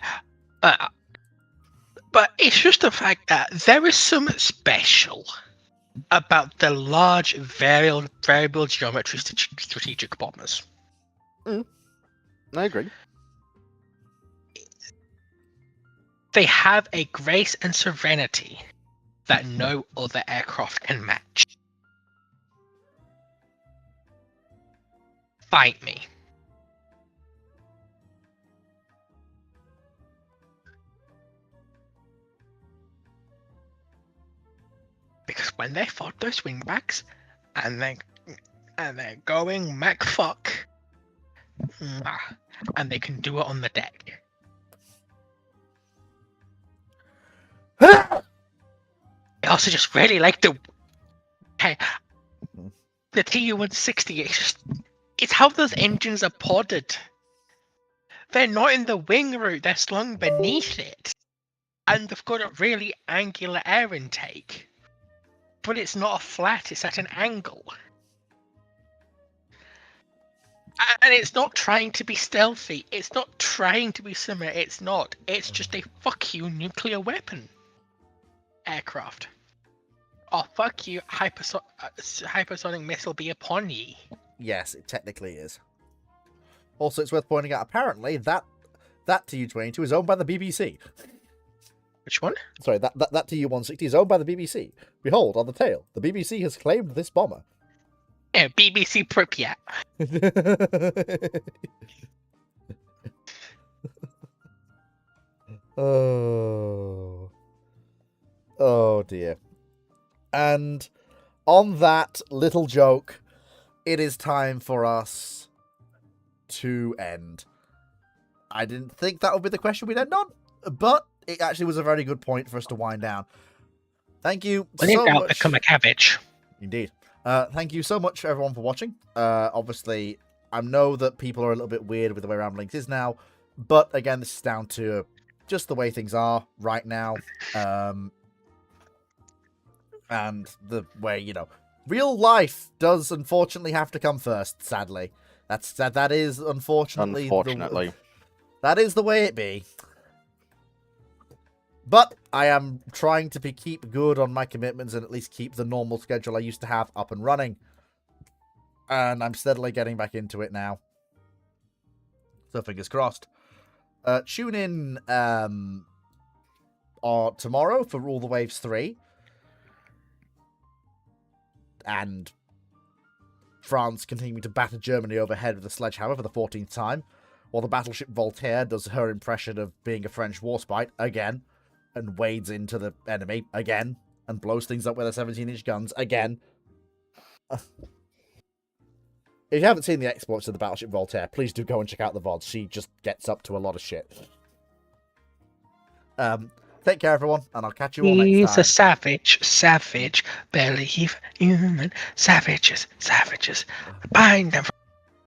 But it's just the fact that there is something special about the large variable geometry strategic bombers. I agree. They have a grace and serenity that no other aircraft can match. Fight me. Because when they fought those wingbacks and they're going Mac fuck, and they can do it on the deck. I also just really like the Tu-160. It's how those engines are podded. They're not in the wing route, they're slung beneath it. And they've got a really angular air intake. But it's not a flat, it's at an angle. And it's not trying to be stealthy, it's not trying to be similar, it's not. It's just a fuck you nuclear weapon aircraft. Oh, fuck you, hypersonic missile be upon ye. Yes, it technically is. Also, it's worth pointing out, apparently, that Tu-22 is owned by the BBC. Which one? Sorry, that Tu-160 is owned by the BBC. Behold, on the tail, the BBC has claimed this bomber. Yeah, BBC Pripyat. Oh dear. And on that little joke, it is time for us to end. I didn't think that would be the question we'd end on, but it actually was a very good point for us to wind down. Thank you so much. Become a cabbage. Indeed. Thank you so much, everyone, for watching. Obviously, I know that people are a little bit weird with the way Ramblings is now, but again, this is down to just the way things are right now. And the way, real life does unfortunately have to come first, sadly. That is unfortunately that is the way it be. But I am trying to keep good on my commitments and at least keep the normal schedule I used to have up and running. And I'm steadily getting back into it now. So fingers crossed. Tune in tomorrow for Rule the Waves 3. And France continuing to batter Germany overhead with a sledgehammer for the 14th time, while the battleship Voltaire does her impression of being a French warspite again, and wades into the enemy again, and blows things up with her 17-inch guns again. If you haven't seen the exploits of the battleship Voltaire, please do go and check out the VODs. She just gets up to a lot of shit. Take care, everyone, and I'll catch you all next time. He's a savage, believe human savages, bind them.